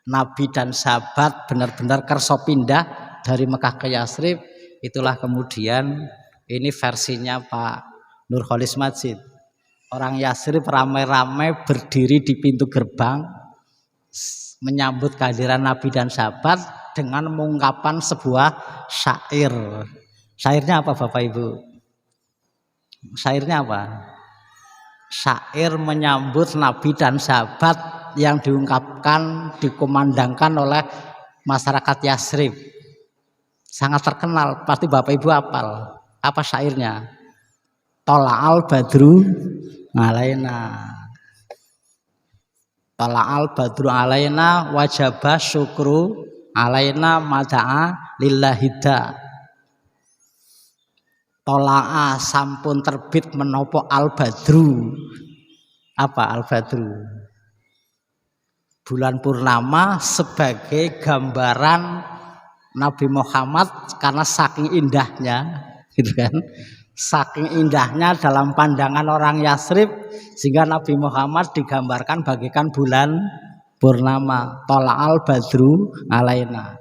Nabi dan sahabat benar-benar kerso pindah dari Mekah ke Yasrib. Itulah kemudian ini versinya Pak Nurholis Majid. Orang Yasrib ramai-ramai berdiri di pintu gerbang menyambut kehadiran Nabi dan sahabat dengan mengungkapkan sebuah syair. Syairnya apa Bapak Ibu? Syairnya apa? Syair menyambut Nabi dan sahabat yang diungkapkan, dikumandangkan oleh masyarakat Yasrib. Sangat terkenal, pasti Bapak Ibu hafal. Apa syairnya? Tola'al badru alaina. Tola'al badru alaina wajaba syukru alaina mada'a lillahida. Tola'a sampun terbit menopo al badru. Apa al badru? Bulan purnama sebagai gambaran Nabi Muhammad, karena saking indahnya, gitu kan? Saking indahnya dalam pandangan orang Yasrib, sehingga Nabi Muhammad digambarkan bagaikan bulan purnama. Tola'al badru alaina.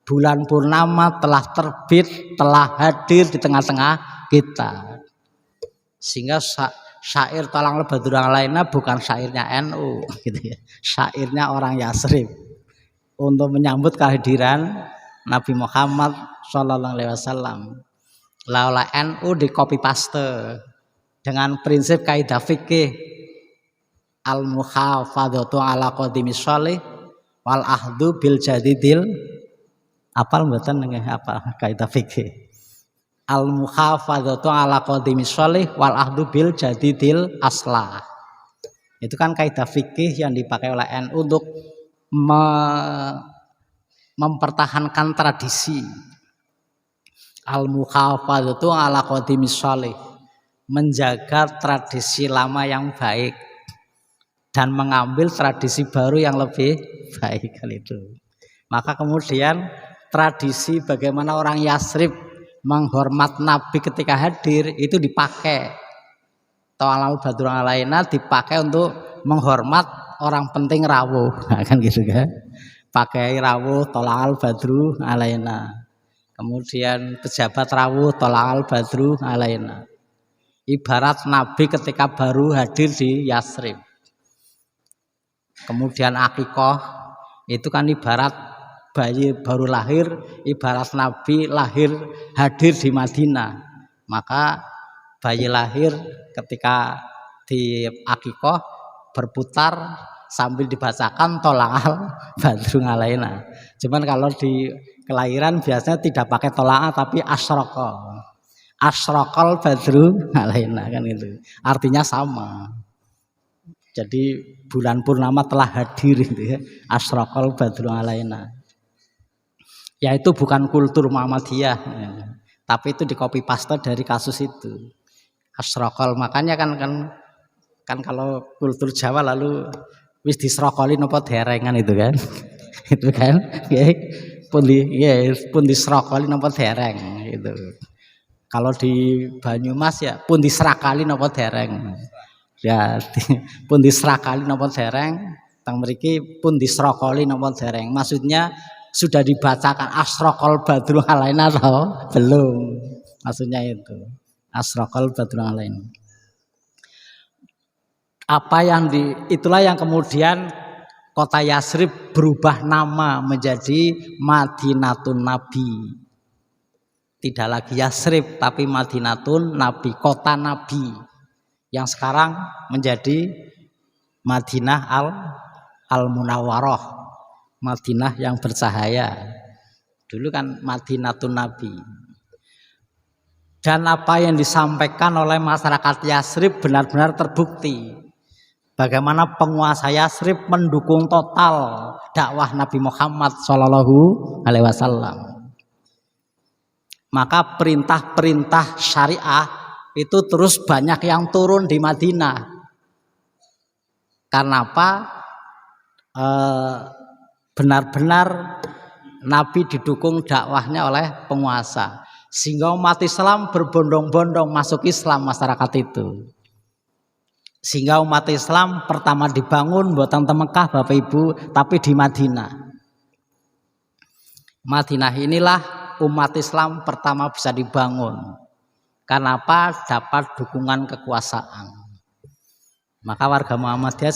Bulan purnama telah terbit, telah hadir di tengah-tengah kita. Sehingga syair Tola'al badru alaina bukan syairnya NU, gitu ya. Syairnya orang Yasrib untuk menyambut kehadiran Nabi Muhammad Shallallahu Alaihi Wasallam. Laula NU di copy paste dengan prinsip kaidah fikih al muhafadzatu ala qadimis sholih wal ahdu bil jadidil. Apal mboten nggih apa kaidah fikih? Al muhafadzatu ala qadimis sholih wal ahdu bil jadidil aslah. Itu kan kaidah fikih yang dipakai oleh NU untuk mempertahankan tradisi. Al-muhafadzatu ala qadimis sholih, menjaga tradisi lama yang baik dan mengambil tradisi baru yang lebih baik kan itu. Maka kemudian tradisi bagaimana orang Yasrib menghormat Nabi ketika hadir itu dipakai. Tola'al badru alaina dipakai untuk menghormat orang penting rawuh, kan gitu kan. Pakai rawuh tola'al badru alaina. Kemudian pejabat rawuh tola'al badru alaina. Ibarat Nabi ketika baru hadir di Yasrib. Kemudian akikoh itu kan ibarat bayi baru lahir, ibarat Nabi lahir hadir di Madinah. Maka bayi lahir ketika di akikoh berputar sambil dibacakan tola'al badru alaina. Cuman kalau di kelahiran biasanya tidak pakai tola'al tapi asyraqal badru alaina kan itu. Artinya sama. Jadi bulan purnama telah hadir gitu ya. Asyraqal badru alaina. Ya itu bukan kultur Muhammadiyah ya. Tapi itu di copy paste dari kasus itu. Asyraqal, makanya kan kalau kultur Jawa lalu wis disrokoli nopo derengan itu kan. Itu kan nggih pun disrokoli nopo dereng itu. Kalau di Banyumas ya pun diserakali napa dereng. Ya pun diserakali napa dereng, teng mriki pun disrokoli napa dereng. Maksudnya sudah dibacakan asrokol badrul alaina atau belum? Maksudnya itu. Asrokol badrul alaina. Apa yang itulah yang kemudian kota Yasrib berubah nama menjadi Madinatun Nabi. Tidak lagi Yasrib tapi Madinatun Nabi, kota Nabi yang sekarang menjadi Madinah al-Munawwarah, Madinah yang bercahaya. Dulu kan Madinatun Nabi. Dan apa yang disampaikan oleh masyarakat Yasrib benar-benar terbukti. Bagaimana penguasa Yasrib mendukung total dakwah Nabi Muhammad SAW. Maka perintah-perintah syariah itu terus banyak yang turun di Madinah. Karena apa? Benar-benar Nabi didukung dakwahnya oleh penguasa. Sehingga umat Islam berbondong-bondong masuk Islam masyarakat itu. Sehingga umat Islam pertama dibangun buatan Mekah Bapak Ibu, tapi di Madinah. Madinah inilah umat Islam pertama bisa dibangun. Karena apa? Dapat dukungan kekuasaan. Maka warga Muhammadiyah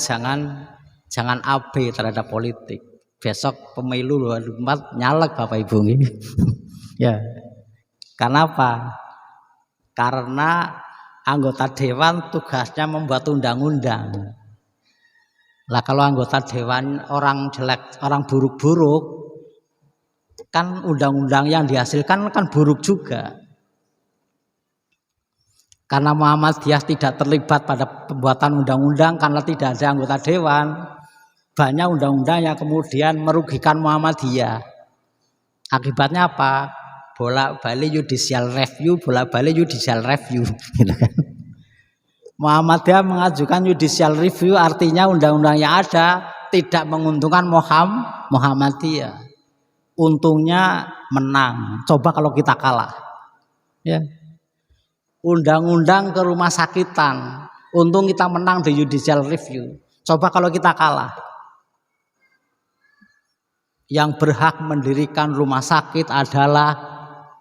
jangan abe terhadap politik. Besok pemilu 2024 nyalek Bapak Ibu. Ya. Karena apa? Karena anggota dewan tugasnya membuat undang-undang. Lah kalau anggota dewan orang jelek, orang buruk-buruk, kan undang-undang yang dihasilkan kan buruk juga. Karena Muhammadiyah tidak terlibat pada pembuatan undang-undang karena tidak ada anggota dewan, banyak undang-undang yang kemudian merugikan Muhammadiyah. Akibatnya apa? Bolak-balik judicial review, bolak-balik judicial review. Gitu kan. Muhammadiyah mengajukan judicial review artinya undang-undang yang ada tidak menguntungkan Muhammadiyah. Untungnya menang. Coba kalau kita kalah. Ya. Undang-undang ke rumah sakitan, untung kita menang di judicial review. Coba kalau kita kalah. Yang berhak mendirikan rumah sakit adalah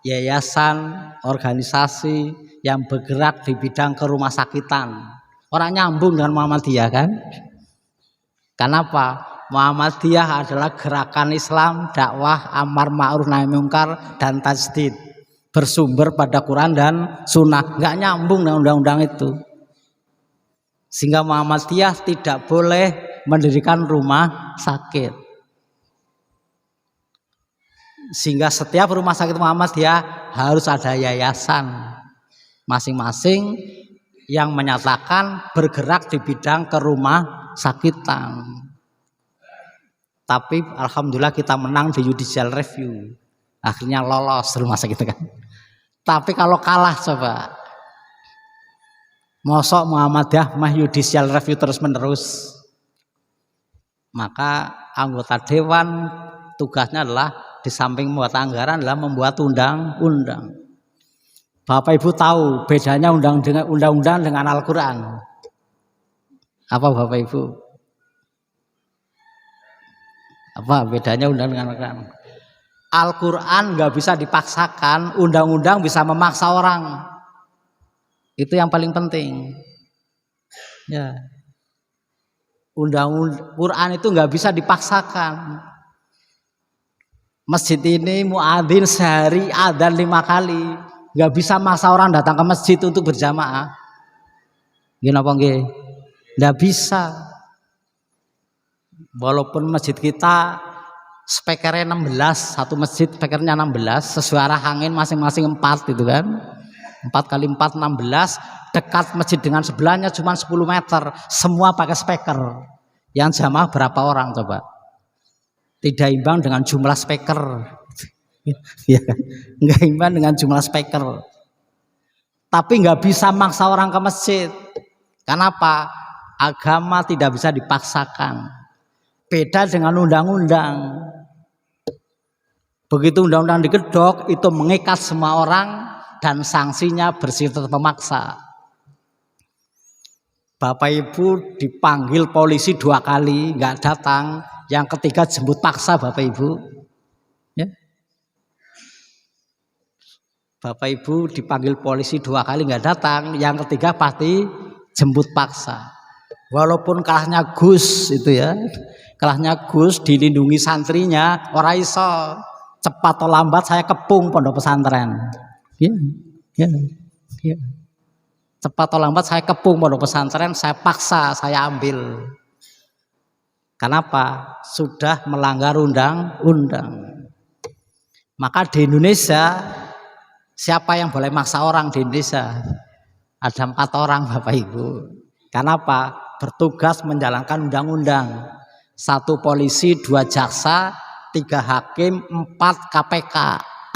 yayasan, organisasi yang bergerak di bidang kerumah sakitan. Orang nyambung dengan Muhammadiyah kan? Kenapa? Muhammadiyah adalah gerakan Islam, dakwah, amar ma'ruf nahi mungkar dan tajdid, bersumber pada Quran dan Sunnah. Nggak nyambung dengan undang-undang itu. Sehingga Muhammadiyah tidak boleh mendirikan rumah sakit. Sehingga setiap rumah sakit Muhammadiyah harus ada yayasan masing-masing yang menyatakan bergerak di bidang kerumah sakitan. Tapi alhamdulillah kita menang di judicial review, akhirnya lolos rumah sakit kan. Tapi kalau kalah coba, mosok Muhammadiyah mah judicial review terus menerus, maka anggota dewan tugasnya adalah di samping membuat anggaran adalah membuat undang-undang. Bapak Ibu tahu bedanya undang-undang dengan Al-Quran? Apa Bapak Ibu? Apa bedanya undang dengan Al-Quran? Al-Quran nggak bisa dipaksakan, undang-undang bisa memaksa orang. Itu yang paling penting. Ya. Undang-undang Quran itu nggak bisa dipaksakan. Masjid ini muadzin sehari adzan 5 kali, nggak bisa maksa orang datang ke masjid untuk berjamaah. Gimana apa nggih? Nggak bisa. Walaupun masjid kita spekernya 16, satu masjid spekernya 16, sesuara angin masing-masing 4 gitu kan. 4 kali 4 16, dekat masjid dengan sebelahnya cuma 10 meter, semua pakai speaker. Yang jamaah berapa orang coba? Tidak imbang dengan jumlah speaker. Ya, nggak imbang dengan jumlah speaker. Tapi nggak bisa maksa orang ke masjid. Kenapa? Agama tidak bisa dipaksakan. Beda dengan undang-undang. Begitu undang-undang digedok, itu mengikat semua orang, dan sanksinya bersifat memaksa. Bapak Ibu dipanggil polisi 2 kali nggak datang, yang ketiga jemput paksa Bapak Ibu. Ya. Bapak Ibu dipanggil polisi 2 kali nggak datang, yang ketiga pasti jemput paksa. Walaupun kalahnya Gus itu ya, kalahnya Gus dilindungi santrinya, ora iso, cepat atau lambat saya kepung pondok pesantren. Ya, ya, ya. Cepat atau lambat saya kepung pondok pesantren, saya paksa, saya ambil. Kenapa? Sudah melanggar undang-undang. Maka di Indonesia, siapa yang boleh maksa orang di Indonesia? Ada 4 orang Bapak Ibu. Kenapa? Bertugas menjalankan undang-undang. 1 polisi, 2 jaksa, 3 hakim, 4 KPK.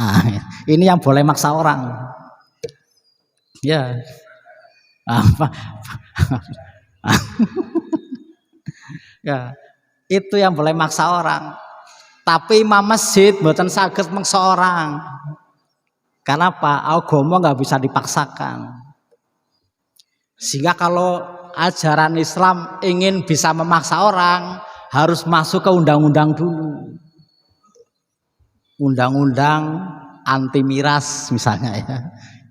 Nah, ini yang boleh maksa orang. Ya. Ya, itu yang boleh maksa orang. Tapi imam masjid mboten saged maksa orang. Kenapa? Agama nggak bisa dipaksakan. Sehingga kalau ajaran Islam ingin bisa memaksa orang, harus masuk ke undang-undang dulu. Undang-undang anti miras misalnya ya.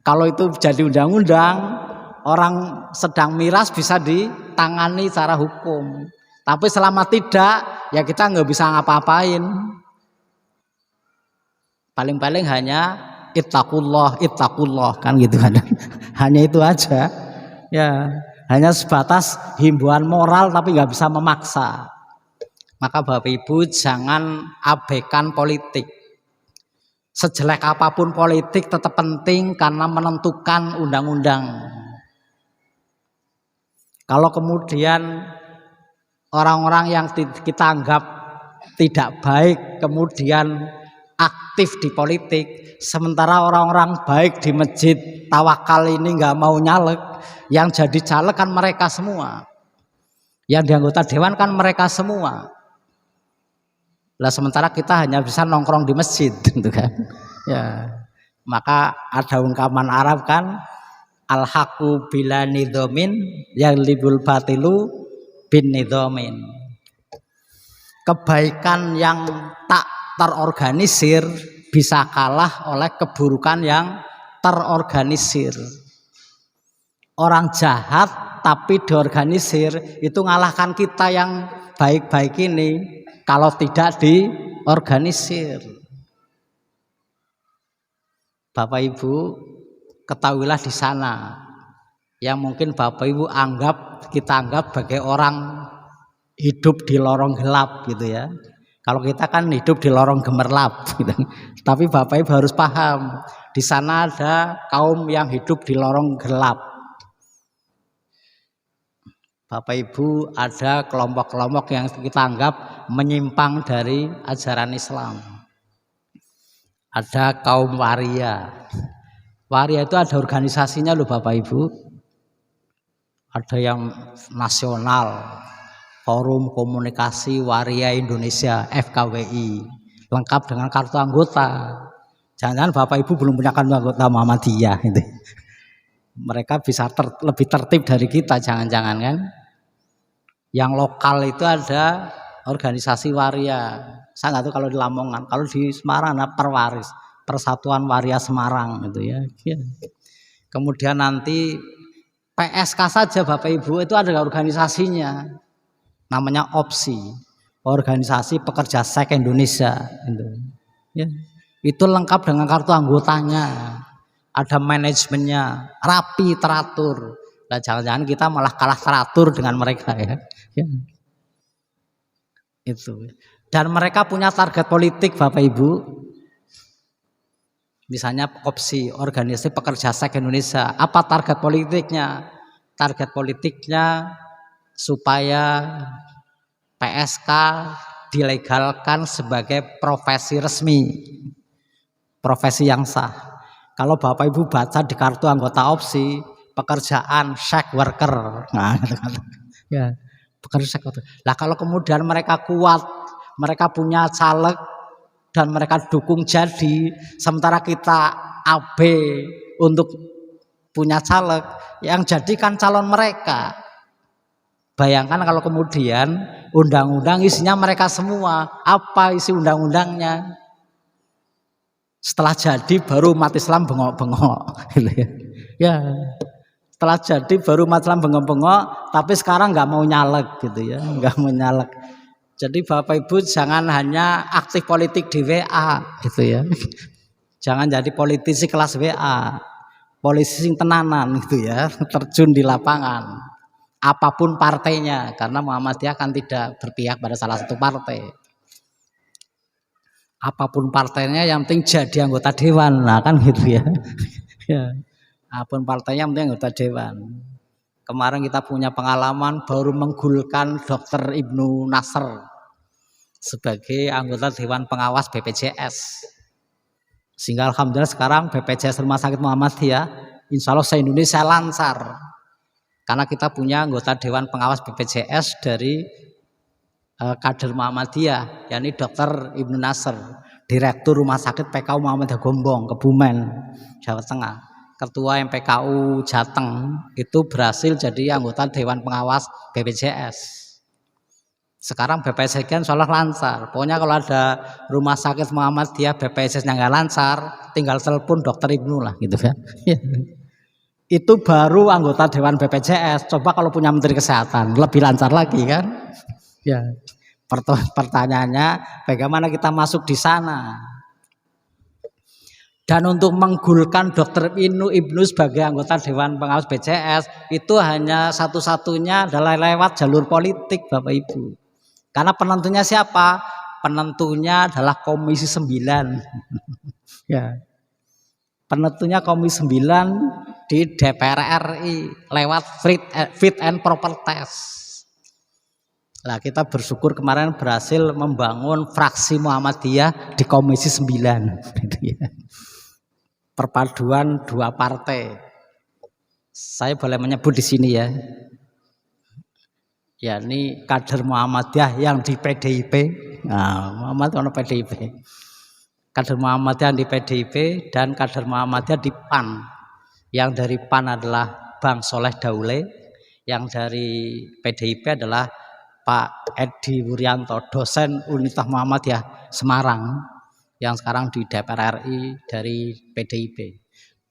Kalau itu jadi undang-undang, orang sedang miras bisa ditangani secara hukum. Tapi selama tidak, ya kita nggak bisa ngapa-ngapain. Paling-paling hanya ittaqullah kan gitu kan. Hanya itu aja. Ya, hanya sebatas himbauan moral tapi nggak bisa memaksa. Maka Bapak Ibu jangan abaikan politik. Sejelek apapun politik tetap penting karena menentukan undang-undang. Kalau kemudian orang-orang yang kita anggap tidak baik kemudian aktif di politik, sementara orang-orang baik di masjid Tawakal ini nggak mau nyalek, yang jadi caleg kan mereka semua, yang di anggota dewan kan mereka semua. Lah sementara kita hanya bisa nongkrong di masjid, gitu kan? Ya, maka ada ungkapan Arab kan, al-haqu bila nidhamin yaglibul batilu bin nidhamin. Kebaikan yang tak terorganisir bisa kalah oleh keburukan yang terorganisir. Orang jahat tapi diorganisir itu ngalahkan kita yang baik-baik ini kalau tidak diorganisir. Bapak Ibu ketahuilah di sana yang mungkin Bapak Ibu kita anggap sebagai orang hidup di lorong gelap gitu ya. Kalau kita kan hidup di lorong gemerlap gitu. Tapi Bapak Ibu harus paham, di sana ada kaum yang hidup di lorong gelap. Bapak Ibu ada kelompok-kelompok yang kita anggap menyimpang dari ajaran Islam. Ada kaum waria. Waria itu ada organisasinya loh Bapak Ibu. Ada yang nasional, Forum Komunikasi Waria Indonesia (FKWI), lengkap dengan kartu anggota. Jangan Bapak Ibu belum punya kartu anggota Muhammadiyah gitu. Mereka bisa lebih tertib dari kita, jangan-jangan kan. Yang lokal itu ada organisasi waria. Saya nggak tahu kalau di Lamongan, kalau di Semarang ada Perwaris, Persatuan Waria Semarang gitu ya. Kemudian nanti PSK saja Bapak Ibu itu ada organisasinya, namanya OPSI, Organisasi Pekerja Seks Indonesia. Gitu. Ya. Itu lengkap dengan kartu anggotanya, ada manajemennya, rapi teratur. Nah, jangan-jangan kita malah kalah teratur dengan mereka ya. Itu. Dan mereka punya target politik Bapak Ibu. Misalnya OPSI, Organisasi Pekerja Seks Indonesia. Apa target politiknya? Target politiknya supaya PSK dilegalkan sebagai profesi resmi, profesi yang sah. Kalau Bapak Ibu baca di kartu anggota OPSI, pekerjaan sex worker, nah, ya, pekerja sex worker. Lah kalau kemudian mereka kuat, mereka punya caleg dan mereka dukung jadi, sementara kita AB untuk punya caleg, yang jadikan calon mereka. Bayangkan kalau kemudian undang-undang isinya mereka semua, apa isi undang-undangnya? Setelah jadi baru umat Islam bengok-bengok, gitu ya. Ya, setelah jadi baru umat Islam bengok-bengok, tapi sekarang nggak mau nyalek gitu ya, nggak mau nyalek. Jadi Bapak Ibu jangan hanya aktif politik di WA gitu ya. Jangan jadi politisi kelas WA, politisi yang tenanan gitu ya, terjun di lapangan. Apapun partainya, karena Muhammadiyah kan tidak berpihak pada salah satu partai. Apapun partainya yang penting jadi anggota dewan, nah kan gitu ya. Ya. Apapun partainya yang penting anggota dewan. Kemarin kita punya pengalaman baru menggulkan Dr. Ibnu Nasr sebagai anggota Dewan Pengawas BPJS. Sehingga alhamdulillah sekarang BPJS Rumah Sakit Muhammadiyah insya Allah se-Indonesia lancar. Karena kita punya anggota Dewan Pengawas BPJS dari kader Muhammadiyah, yakni Dr. Ibnu Nasr, Direktur Rumah Sakit PKU Muhammadiyah Gombong, Kebumen, Jawa Tengah. Ketua MPKU Jateng itu berhasil jadi anggota Dewan Pengawas BPJS. Sekarang BPJS kan seolah lancar. Pokoknya kalau ada rumah sakit Muhammadiyah BPJS yang nggak lancar, tinggal telepon Dokter Ibnu lah gitu kan. Itu baru anggota Dewan BPJS. Coba kalau punya Menteri Kesehatan lebih lancar lagi kan? Ya. Pertanyaannya bagaimana kita masuk di sana? Dan untuk menggulkan Dr. Ibnu sebagai anggota Dewan Pengawas BPJS itu hanya satu-satunya adalah lewat jalur politik Bapak Ibu. Karena penentunya siapa? Penentunya adalah Komisi 9. Ya. Penentunya Komisi 9 di DPR RI lewat fit and proper test. Nah, kita bersyukur kemarin berhasil membangun fraksi Muhammadiyah di Komisi 9 gitu ya. Perpaduan dua partai. Saya boleh menyebut di sini ya. Ya, ini kader Muhammadiyah yang di PDIP. Nah, Muhammadiyah PDIP. Kader Muhammadiyah di PDIP dan kader Muhammadiyah di PAN. Yang dari PAN adalah Bang Soleh Daule, yang dari PDIP adalah Pak Edi Wuryanto, dosen Universitas Muhammadiyah Semarang, yang sekarang di DPR RI dari PDIP.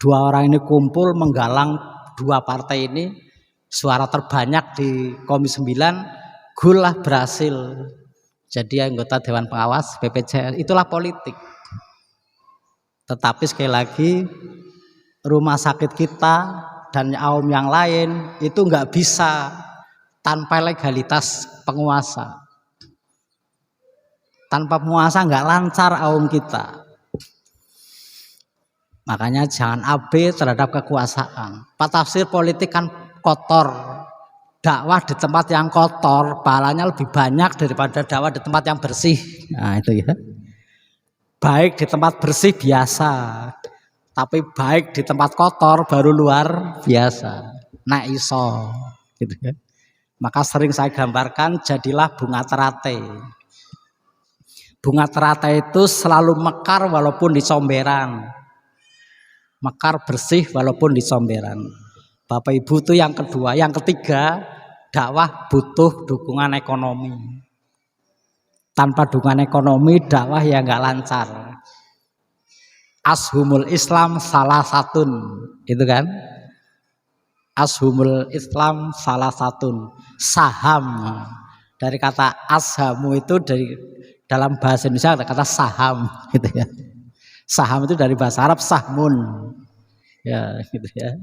Dua orang ini kumpul menggalang dua partai ini, suara terbanyak di Komisi 9, gulah berhasil jadi anggota Dewan Pengawas BPJS. Itulah politik. Tetapi sekali lagi rumah sakit kita dan kaum yang lain itu nggak bisa tanpa legalitas penguasa. Tanpa penguasa nggak lancar kaum kita. Makanya jangan abe terhadap kekuasaan. Pak tafsir politik kan kotor. Dakwah di tempat yang kotor pahalanya lebih banyak daripada dakwah di tempat yang bersih. Nah itu ya. Baik di tempat bersih biasa, tapi baik di tempat kotor baru luar biasa. Nah iso, gitu ya. Maka sering saya gambarkan jadilah bunga teratai. Bunga teratai itu selalu mekar walaupun di comberan. Mekar bersih walaupun di comberan. Bapak Ibu itu yang kedua. Yang ketiga, dakwah butuh dukungan ekonomi. Tanpa dukungan ekonomi dakwah ya nggak lancar. Ashumul Islam salah satun, itu kan? Ashumul Islam salah satun, saham. Dari kata ashamu itu dari dalam bahasa Indonesia ada kata saham, gitu ya. Saham itu dari bahasa Arab sahmun, ya, gitu ya.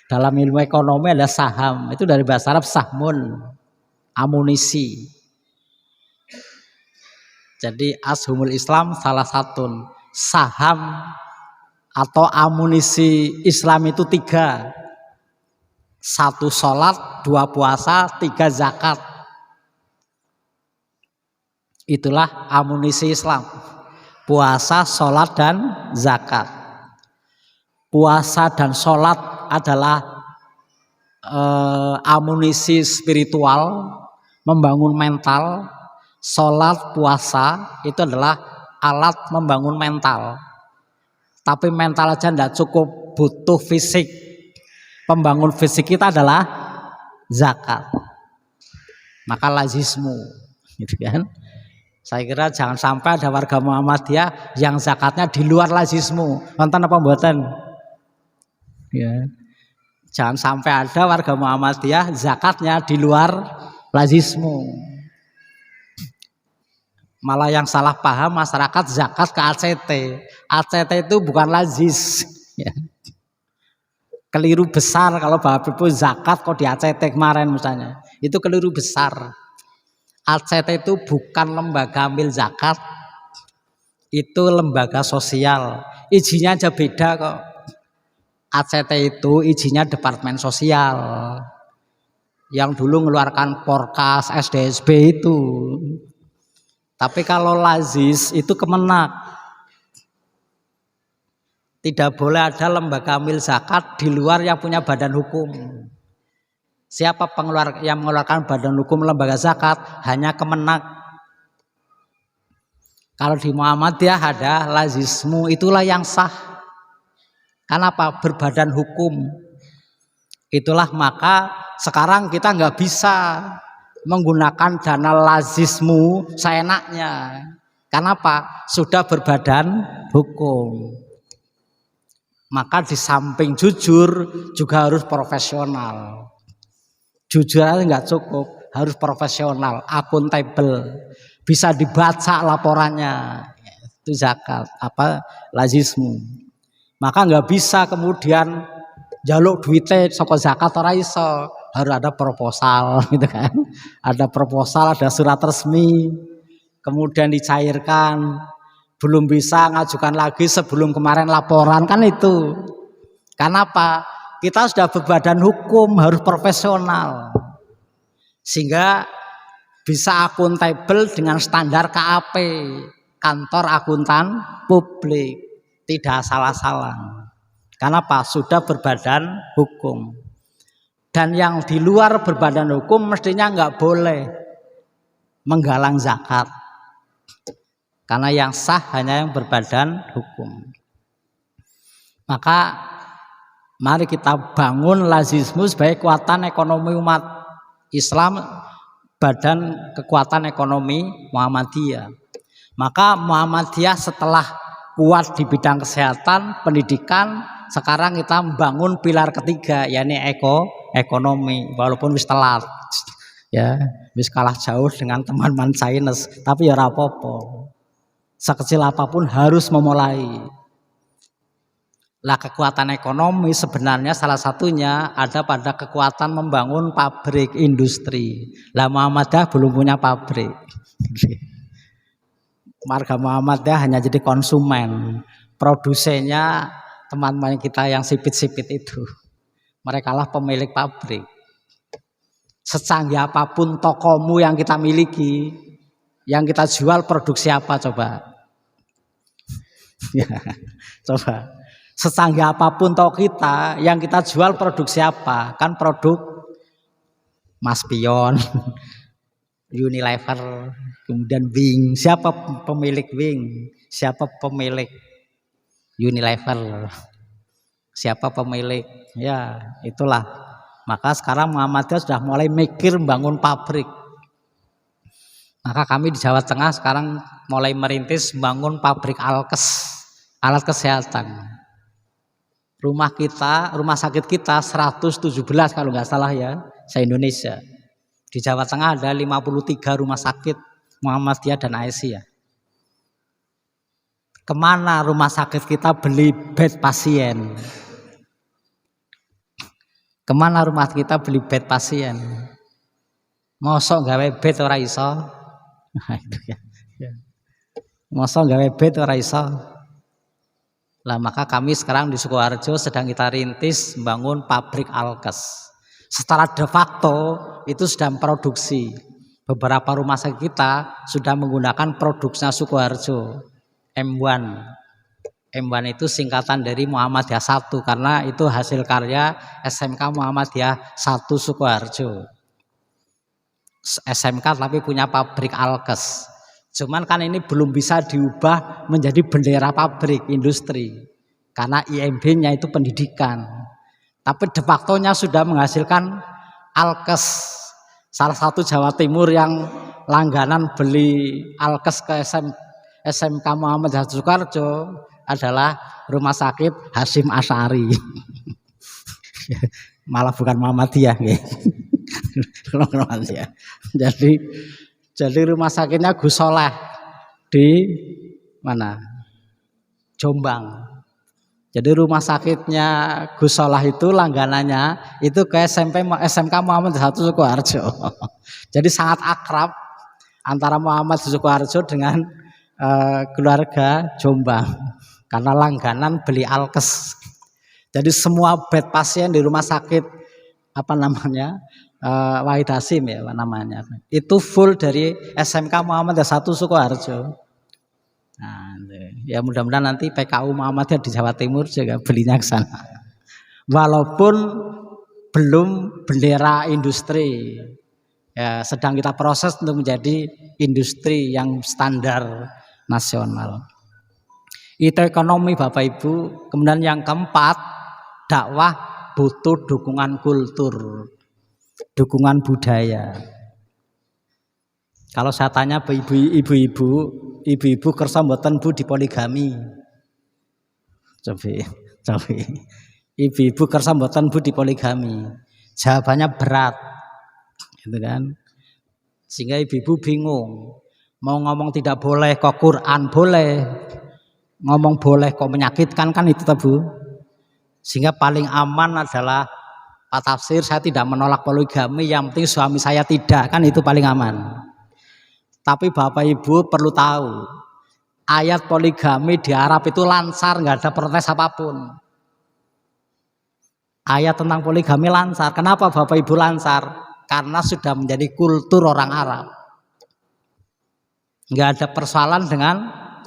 Dalam ilmu ekonomi ada saham, itu dari bahasa Arab sahmun, amunisi. Jadi ashumul Islam salah satun, saham atau amunisi Islam itu 3. 1 sholat, 2 puasa, 3 zakat. Itulah amunisi Islam. Puasa, sholat, dan zakat. Puasa dan sholat adalah amunisi spiritual, membangun mental. Sholat, puasa itu adalah alat membangun mental. Tapi mental aja tidak cukup butuh fisik. Pembangun fisik kita adalah zakat. Maka lazismu, gitu kan? Saya kira jangan sampai ada warga Muhammadiyah yang zakatnya di luar lazismu. Nonton apa mboten? Ya. Jangan sampai ada warga Muhammadiyah zakatnya di luar lazismu. Malah yang salah paham masyarakat zakat ke ACT. ACT itu bukan lazis. Ya. Keliru besar kalau Bapak Ibu zakat kok di ACT kemarin misalnya. Itu keliru besar. ACT itu bukan lembaga amil zakat, itu lembaga sosial. Izinnya aja beda kok. ACT itu izinnya Departemen Sosial. Yang dulu mengeluarkan Porkas, SDSB itu. Tapi kalau lazis itu Kemenak. Tidak boleh ada lembaga amil zakat di luar yang punya badan hukum. Siapa yang mengeluarkan badan hukum lembaga zakat? Hanya Kemenak. Kalau di Muhammadiyah ada lazismu, itulah yang sah. Kenapa? Berbadan hukum. Itulah maka sekarang kita nggak bisa menggunakan dana lazismu seenaknya. Kenapa? Sudah berbadan hukum. Maka di samping jujur juga harus profesional. Jujur aja nggak cukup, harus profesional, akuntabel, bisa dibaca laporannya. Itu zakat, lazismu. Maka nggak bisa kemudian jaluk duitnya saka zakat ora iso, harus ada proposal gitu kan. Ada proposal, ada surat resmi, kemudian dicairkan. Belum bisa ngajukan lagi sebelum kemarin laporan kan itu. Kenapa? Kita sudah berbadan hukum, harus profesional. Sehingga bisa akuntabel dengan standar KAP, kantor akuntan publik. Tidak salah-salah. Kenapa? Sudah berbadan hukum. Dan yang di luar berbadan hukum mestinya nggak boleh menggalang zakat. Karena yang sah hanya yang berbadan hukum. Maka mari kita bangun lazismu sebagai kekuatan ekonomi umat Islam, badan kekuatan ekonomi Muhammadiyah. Maka Muhammadiyah setelah kuat di bidang kesehatan, pendidikan, sekarang kita membangun pilar ketiga, yakni ekonomi. Walaupun wis telat, ya, wis kalah jauh dengan teman-teman Chinese, tapi ya ora apa-apa. Sekecil apapun harus memulai. Lah kekuatan ekonomi sebenarnya salah satunya ada pada kekuatan membangun pabrik industri. Lah Muhammadiyah belum punya pabrik. Warga Muhammadiyah hanya jadi konsumen. Produsennya teman-teman kita yang sipit-sipit itu. Mereka lah pemilik pabrik. Secanggih apapun tokomu yang kita miliki, yang kita jual produksi apa coba? Ya, coba. Secanggih apapun toko kita, yang kita jual produksi apa? Kan produk Maspion, Unilever, kemudian Wing. Siapa pemilik Wing? Siapa pemilik Unilever? Siapa pemilik? Ya, itulah. Maka sekarang Muhammadiyah sudah mulai mikir membangun pabrik. Maka kami di Jawa Tengah sekarang mulai merintis membangun pabrik alkes, alat kesehatan. Rumah sakit kita 117 kalau nggak salah ya, se-Indonesia. Di Jawa Tengah ada 53 rumah sakit Muhammadiyah dan Aisyah. Kemana rumah sakit kita beli bed pasien? Kemana rumah kita beli bed pasien? Mosok gawe bed ora iso? Nah, itu ya. Mosok gawe bed ora iso? Lah maka kami sekarang di Sukoharjo sedang kita rintis membangun pabrik alkes. Secara de facto itu sudah memproduksi. Beberapa rumah sakit kita sudah menggunakan produksinya Sukoharjo M1. M1 itu singkatan dari Muhammadiyah 1 karena itu hasil karya SMK Muhammadiyah 1 Sukoharjo. SMK tapi punya pabrik alkes. Cuman kan ini belum bisa diubah menjadi bendera pabrik industri. karena IMB-nya itu pendidikan. Tapi de facto-nya sudah menghasilkan alkes. Salah satu Jawa Timur yang langganan beli alkes ke SMK Muhammad Sukoharjo adalah Rumah Sakit Hasyim Asy'ari. Malah bukan Muhammadiyah nggih. Jadi rumah sakitnya Gus Soleh di mana? Jombang. Jadi rumah sakitnya Gus Soleh itu langganannya itu ke SMK Muhammad Sukoharjo. Jadi sangat akrab antara Muhammad Sukoharjo dengan keluarga Jombang karena langganan beli alkes. Jadi semua bed pasien di rumah sakit apa namanya Wahid Hasyim ya namanya itu full dari SMK Muhammad Sukoharjo. Nah, ya mudah-mudahan nanti PKU Muhammadiyah di Jawa Timur juga belinya ke sana. Walaupun belum bendera industri, ya sedang kita proses untuk menjadi industri yang standar nasional. Itu ekonomi Bapak Ibu. Kemudian yang keempat, dakwah butuh dukungan kultur, dukungan budaya. Kalau saya tanya ibu-ibu kersa mboten Bu di poligami. Coba. Ibu-ibu kersa mboten Bu di poligami. Jawabannya berat. Gitu kan. Sehingga ibu-ibu bingung. Mau ngomong tidak boleh kok Quran boleh. Ngomong boleh kok menyakitkan kan itu Bu. Sehingga paling aman adalah Pak Tafsir, saya tidak menolak poligami, yang penting suami saya tidak, kan itu paling aman. Tapi Bapak Ibu perlu tahu, ayat poligami di Arab itu lancar, nggak ada protes apapun. Ayat tentang poligami lancar. Kenapa Bapak Ibu lancar? Karena sudah menjadi kultur orang Arab. Nggak ada persoalan dengan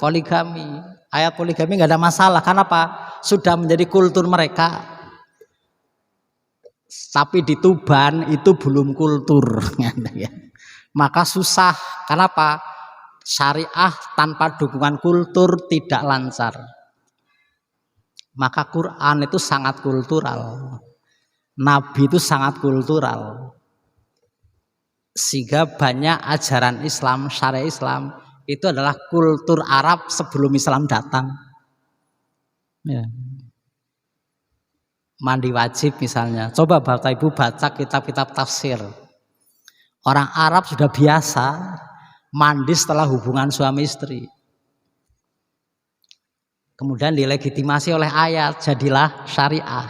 poligami. Ayat poligami nggak ada masalah. Kenapa? Sudah menjadi kultur mereka. Tapi di Tuban itu belum kultur. Maka susah. Kenapa? Syariah tanpa dukungan kultur tidak lancar. Maka Quran itu sangat kultural. Nabi itu sangat kultural. Sehingga banyak ajaran Islam, syariah Islam itu adalah kultur Arab sebelum Islam datang. Ya. Mandi wajib misalnya. Coba Bapak Ibu baca kitab-kitab tafsir. Orang Arab sudah biasa mandi setelah hubungan suami istri. Kemudian dilegitimasi oleh ayat, jadilah syariah.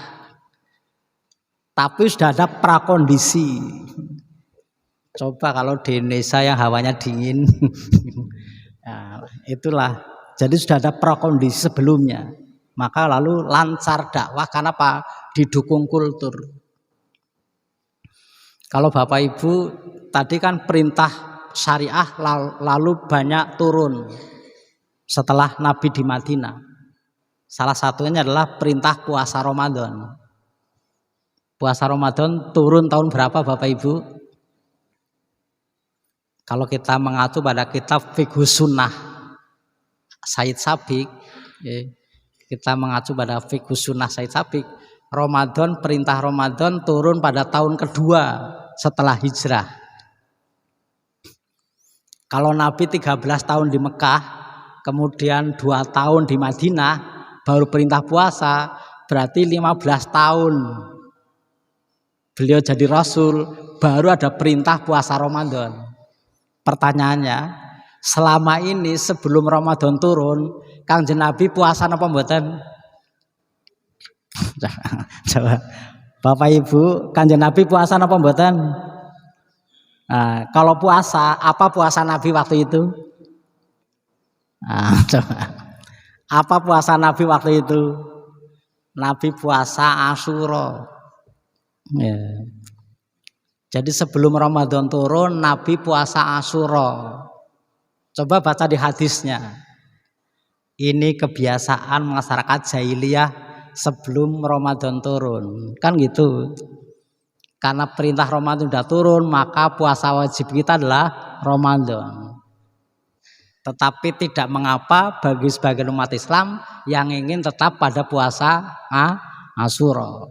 Tapi sudah ada prakondisi. Coba kalau di Indonesia yang hawanya dingin, ya, itulah. Jadi sudah ada prakondisi sebelumnya. Maka lalu lancar dakwah karena apa? Didukung kultur. Kalau Bapak Ibu tadi kan perintah syariah lalu banyak turun setelah Nabi di Madinah. Salah satunya adalah perintah puasa Ramadan. Puasa Ramadan turun tahun berapa Bapak Ibu? Kalau kita mengacu pada kitab Fiqhus Sunnah Said Sabiq, kita mengacu pada Fiqhus Sunnah Said Sabiq, Ramadan, perintah Ramadan turun pada tahun kedua setelah hijrah. Kalau Nabi 13 tahun di Mekah, kemudian 2 tahun di Madinah, baru perintah puasa, berarti 15 tahun beliau jadi Rasul, baru ada perintah puasa Ramadan. Pertanyaannya, selama ini sebelum Ramadan turun, Kanjeng Nabi puasa apa mboten? Coba Bapak Ibu, Kanjeng Nabi puasa apa mboten? Nah, kalau puasa, apa puasa Nabi waktu itu? Nah, coba. Apa puasa Nabi waktu itu? Nabi puasa Asyura. Ya. Jadi sebelum Ramadan turun, Nabi puasa Asyura. Coba baca di hadisnya. Ini kebiasaan masyarakat jahiliyah sebelum Ramadan turun, kan gitu. Karena perintah Ramadan sudah turun, maka puasa wajib kita adalah Ramadan. Tetapi tidak mengapa bagi sebagian umat Islam yang ingin tetap pada puasa Asyura.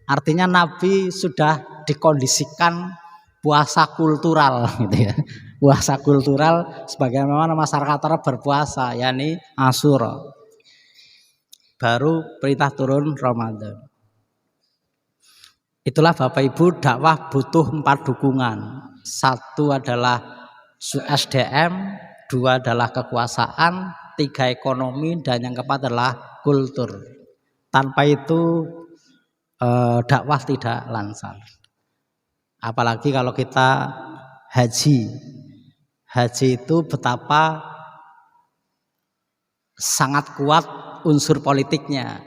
Artinya Nabi sudah dikondisikan puasa kultural gitu ya. Puasa kultural sebagaimana masyarakat Arab berpuasa, yakni Asyura. Baru perintah turun Ramadan. Itulah Bapak Ibu, dakwah butuh 4 dukungan. 1 adalah SDM, 2 adalah kekuasaan, 3 ekonomi, dan yang keempat adalah kultur. Tanpa itu dakwah tidak lancar. Apalagi kalau kita haji itu betapa sangat kuat unsur politiknya.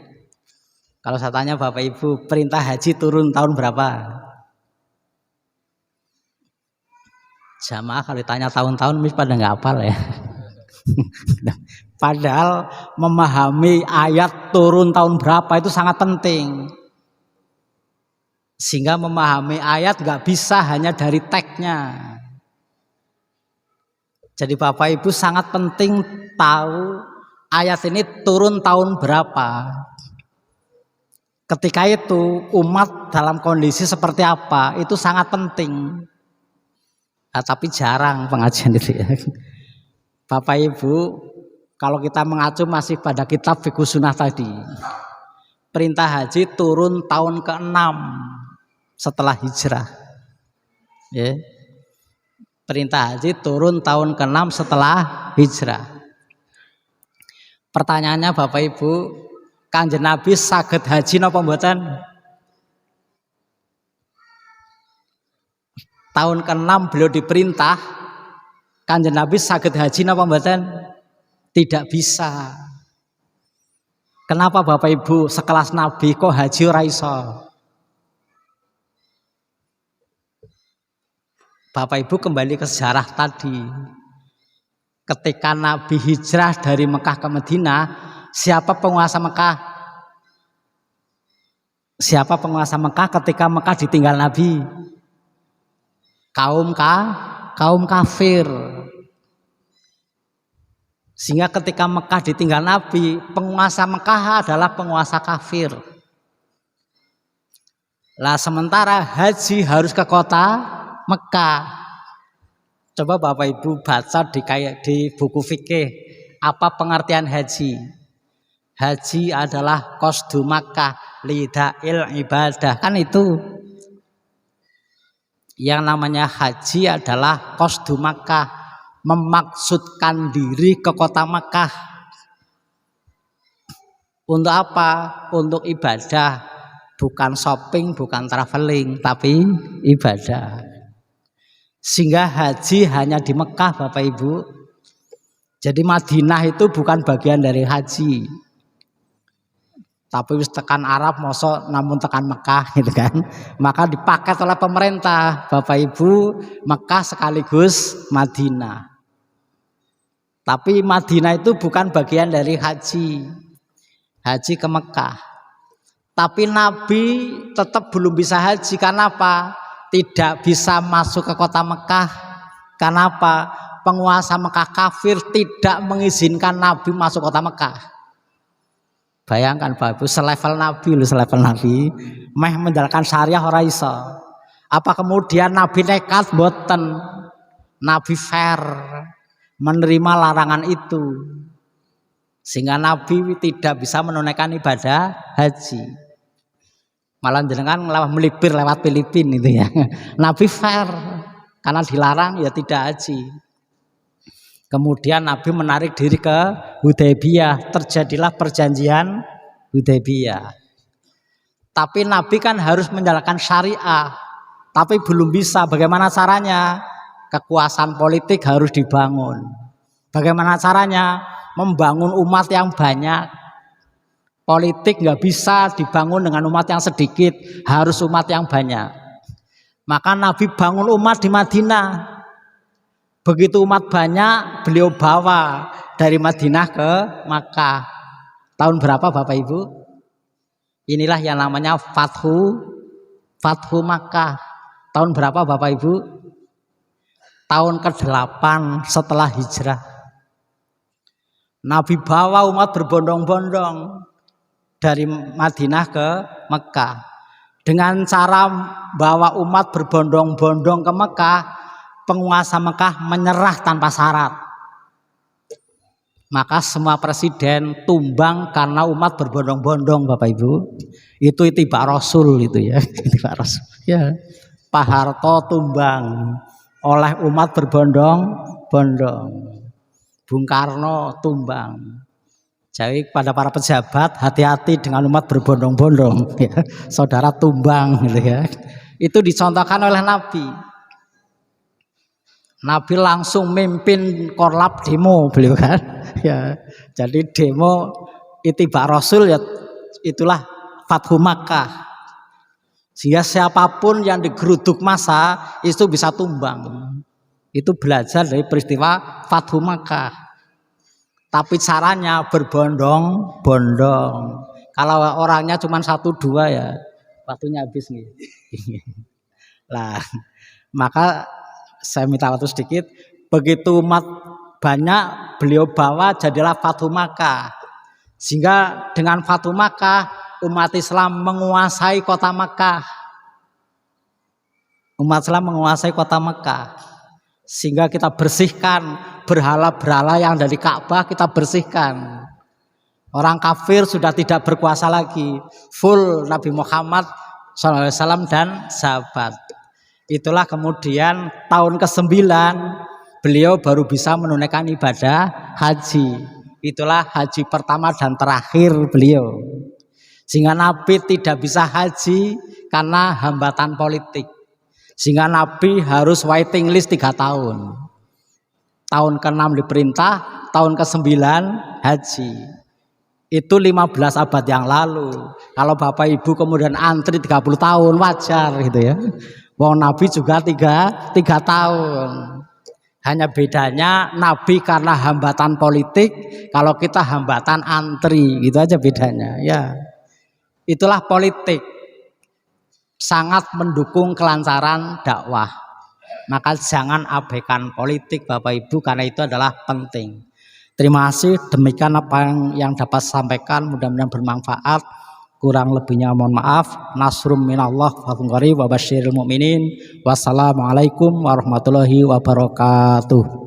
Kalau saya tanya Bapak Ibu, perintah haji turun tahun berapa? Jamaah kalau ditanya tahun-tahun mesti pada nggak hafal ya. Padahal memahami ayat turun tahun berapa itu sangat penting. Sehingga memahami ayat nggak bisa hanya dari teksnya. Jadi Bapak Ibu sangat penting tahu ayat ini turun tahun berapa. Ketika itu umat dalam kondisi seperti apa, itu sangat penting. Nah, tapi jarang pengajian itu ya. Bapak Ibu, kalau kita mengacu masih pada kitab Fiqh Sunnah tadi, perintah haji turun tahun ke-6 setelah hijrah. Ya. Perintah haji turun tahun ke-6 setelah hijrah. Pertanyaannya Bapak Ibu, Kanjeng Nabi saged haji napa mboten? Tahun ke-6 beliau diperintah, Kanjeng Nabi saged haji napa mboten? Tidak bisa. Kenapa Bapak Ibu sekelas Nabi kok haji ora iso? Bapak Ibu kembali ke sejarah tadi. Ketika Nabi hijrah dari Mekah ke Madinah, siapa penguasa Mekah? Siapa penguasa Mekah ketika Mekah ditinggal Nabi? Kaum kafir. Sehingga ketika Mekah ditinggal Nabi, penguasa Mekah adalah penguasa kafir. Lah sementara haji harus ke kota Mekah. Coba Bapak Ibu baca di buku fikih apa pengertian haji. Haji adalah qasdu Makkah lidail ibadah. Kan itu. Yang namanya haji adalah qasdu Makkah, memaksudkan diri ke kota Makkah. Untuk apa? Untuk ibadah, bukan shopping, bukan traveling, tapi ibadah. Sehingga haji hanya di Mekah Bapak Ibu. Jadi Madinah itu bukan bagian dari haji. Tapi wis tekan Arab mosok namun tekan Mekah gitu kan. Maka dipaket oleh pemerintah Bapak Ibu Mekah sekaligus Madinah. Tapi Madinah itu bukan bagian dari haji. Haji ke Mekah. Tapi Nabi tetap belum bisa haji karena apa? Tidak bisa masuk ke kota Mekah. Kenapa? Penguasa Mekah kafir tidak mengizinkan Nabi masuk kota Mekah. Bayangkan Bapak Ibu, selevel Nabi, meh menjalankan syariah ora iso. Apa kemudian Nabi nekat boten? Nabi fair menerima larangan itu. Sehingga Nabi tidak bisa menunaikan ibadah haji. Malah jenengan melipir lewat Filipina itu ya. Nabi fair karena dilarang ya tidak haji. Kemudian Nabi menarik diri ke Hudaybiyah, terjadilah perjanjian Hudaybiyah. Tapi Nabi kan harus menjalankan syariah, tapi belum bisa. Bagaimana caranya? Kekuasaan politik harus dibangun. Bagaimana caranya? Membangun umat yang banyak. Politik nggak bisa dibangun dengan umat yang sedikit, harus umat yang banyak. Maka Nabi bangun umat di Madinah. Begitu umat banyak, beliau bawa dari Madinah ke Makkah. Tahun berapa Bapak Ibu? Inilah yang namanya Fathu Makkah. Tahun berapa Bapak Ibu? tahun ke-8 setelah hijrah. Nabi bawa umat berbondong-bondong dari Madinah ke Mekah. Dengan cara bawa umat berbondong-bondong ke Mekah, penguasa Mekah menyerah tanpa syarat. Maka semua presiden tumbang karena umat berbondong-bondong, Bapak Ibu. Itu itibak Rasul itu ya, itibak Rasul. Ya. Pak Harto tumbang oleh umat berbondong-bondong. Bung Karno tumbang. Jadi pada para pejabat, hati-hati dengan umat berbondong-bondong ya. Saudara tumbang gitu ya. Itu dicontohkan oleh Nabi. Nabi langsung mimpin korlap demo beliau kan. Ya. Jadi demo itibak Rasul ya, itulah Fathu Makkah. Sehingga siapapun yang digeruduk massa itu bisa tumbang. Itu belajar dari peristiwa Fathu Makkah. Tapi caranya berbondong-bondong. Kalau orangnya cuma 1-2 ya waktunya habis nih. Lah, maka saya minta waktu sedikit. Begitu umat banyak beliau bawa jadilah Fathu Makkah. Sehingga dengan Fathu Makkah umat Islam menguasai kota Makkah. Umat Islam menguasai kota Makkah. Sehingga kita bersihkan berhala-berhala yang dari Ka'bah, kita bersihkan. Orang kafir sudah tidak berkuasa lagi. Full Nabi Muhammad SAW dan sahabat. Itulah kemudian tahun ke-9 beliau baru bisa menunaikan ibadah haji. Itulah haji pertama dan terakhir beliau. Sehingga Nabi tidak bisa haji karena hambatan politik. Sehingga Nabi harus waiting list 3 tahun. Tahun ke-6 diperintah, tahun ke-9 haji. Itu 15 abad yang lalu. Kalau Bapak Ibu kemudian antri 30 tahun wajar gitu ya. Wong Nabi juga 3 tahun. Hanya bedanya Nabi karena hambatan politik, kalau kita hambatan antri, gitu aja bedanya ya. Itulah politik. Sangat mendukung kelancaran dakwah. Maka jangan abaikan politik Bapak Ibu, karena itu adalah penting. Terima kasih, demikian apa yang dapat sampaikan, mudah-mudahan bermanfaat. Kurang lebihnya mohon maaf. Nasrum minallah wa basyiril mu'minin. Wassalamualaikum warahmatullahi wabarakatuh.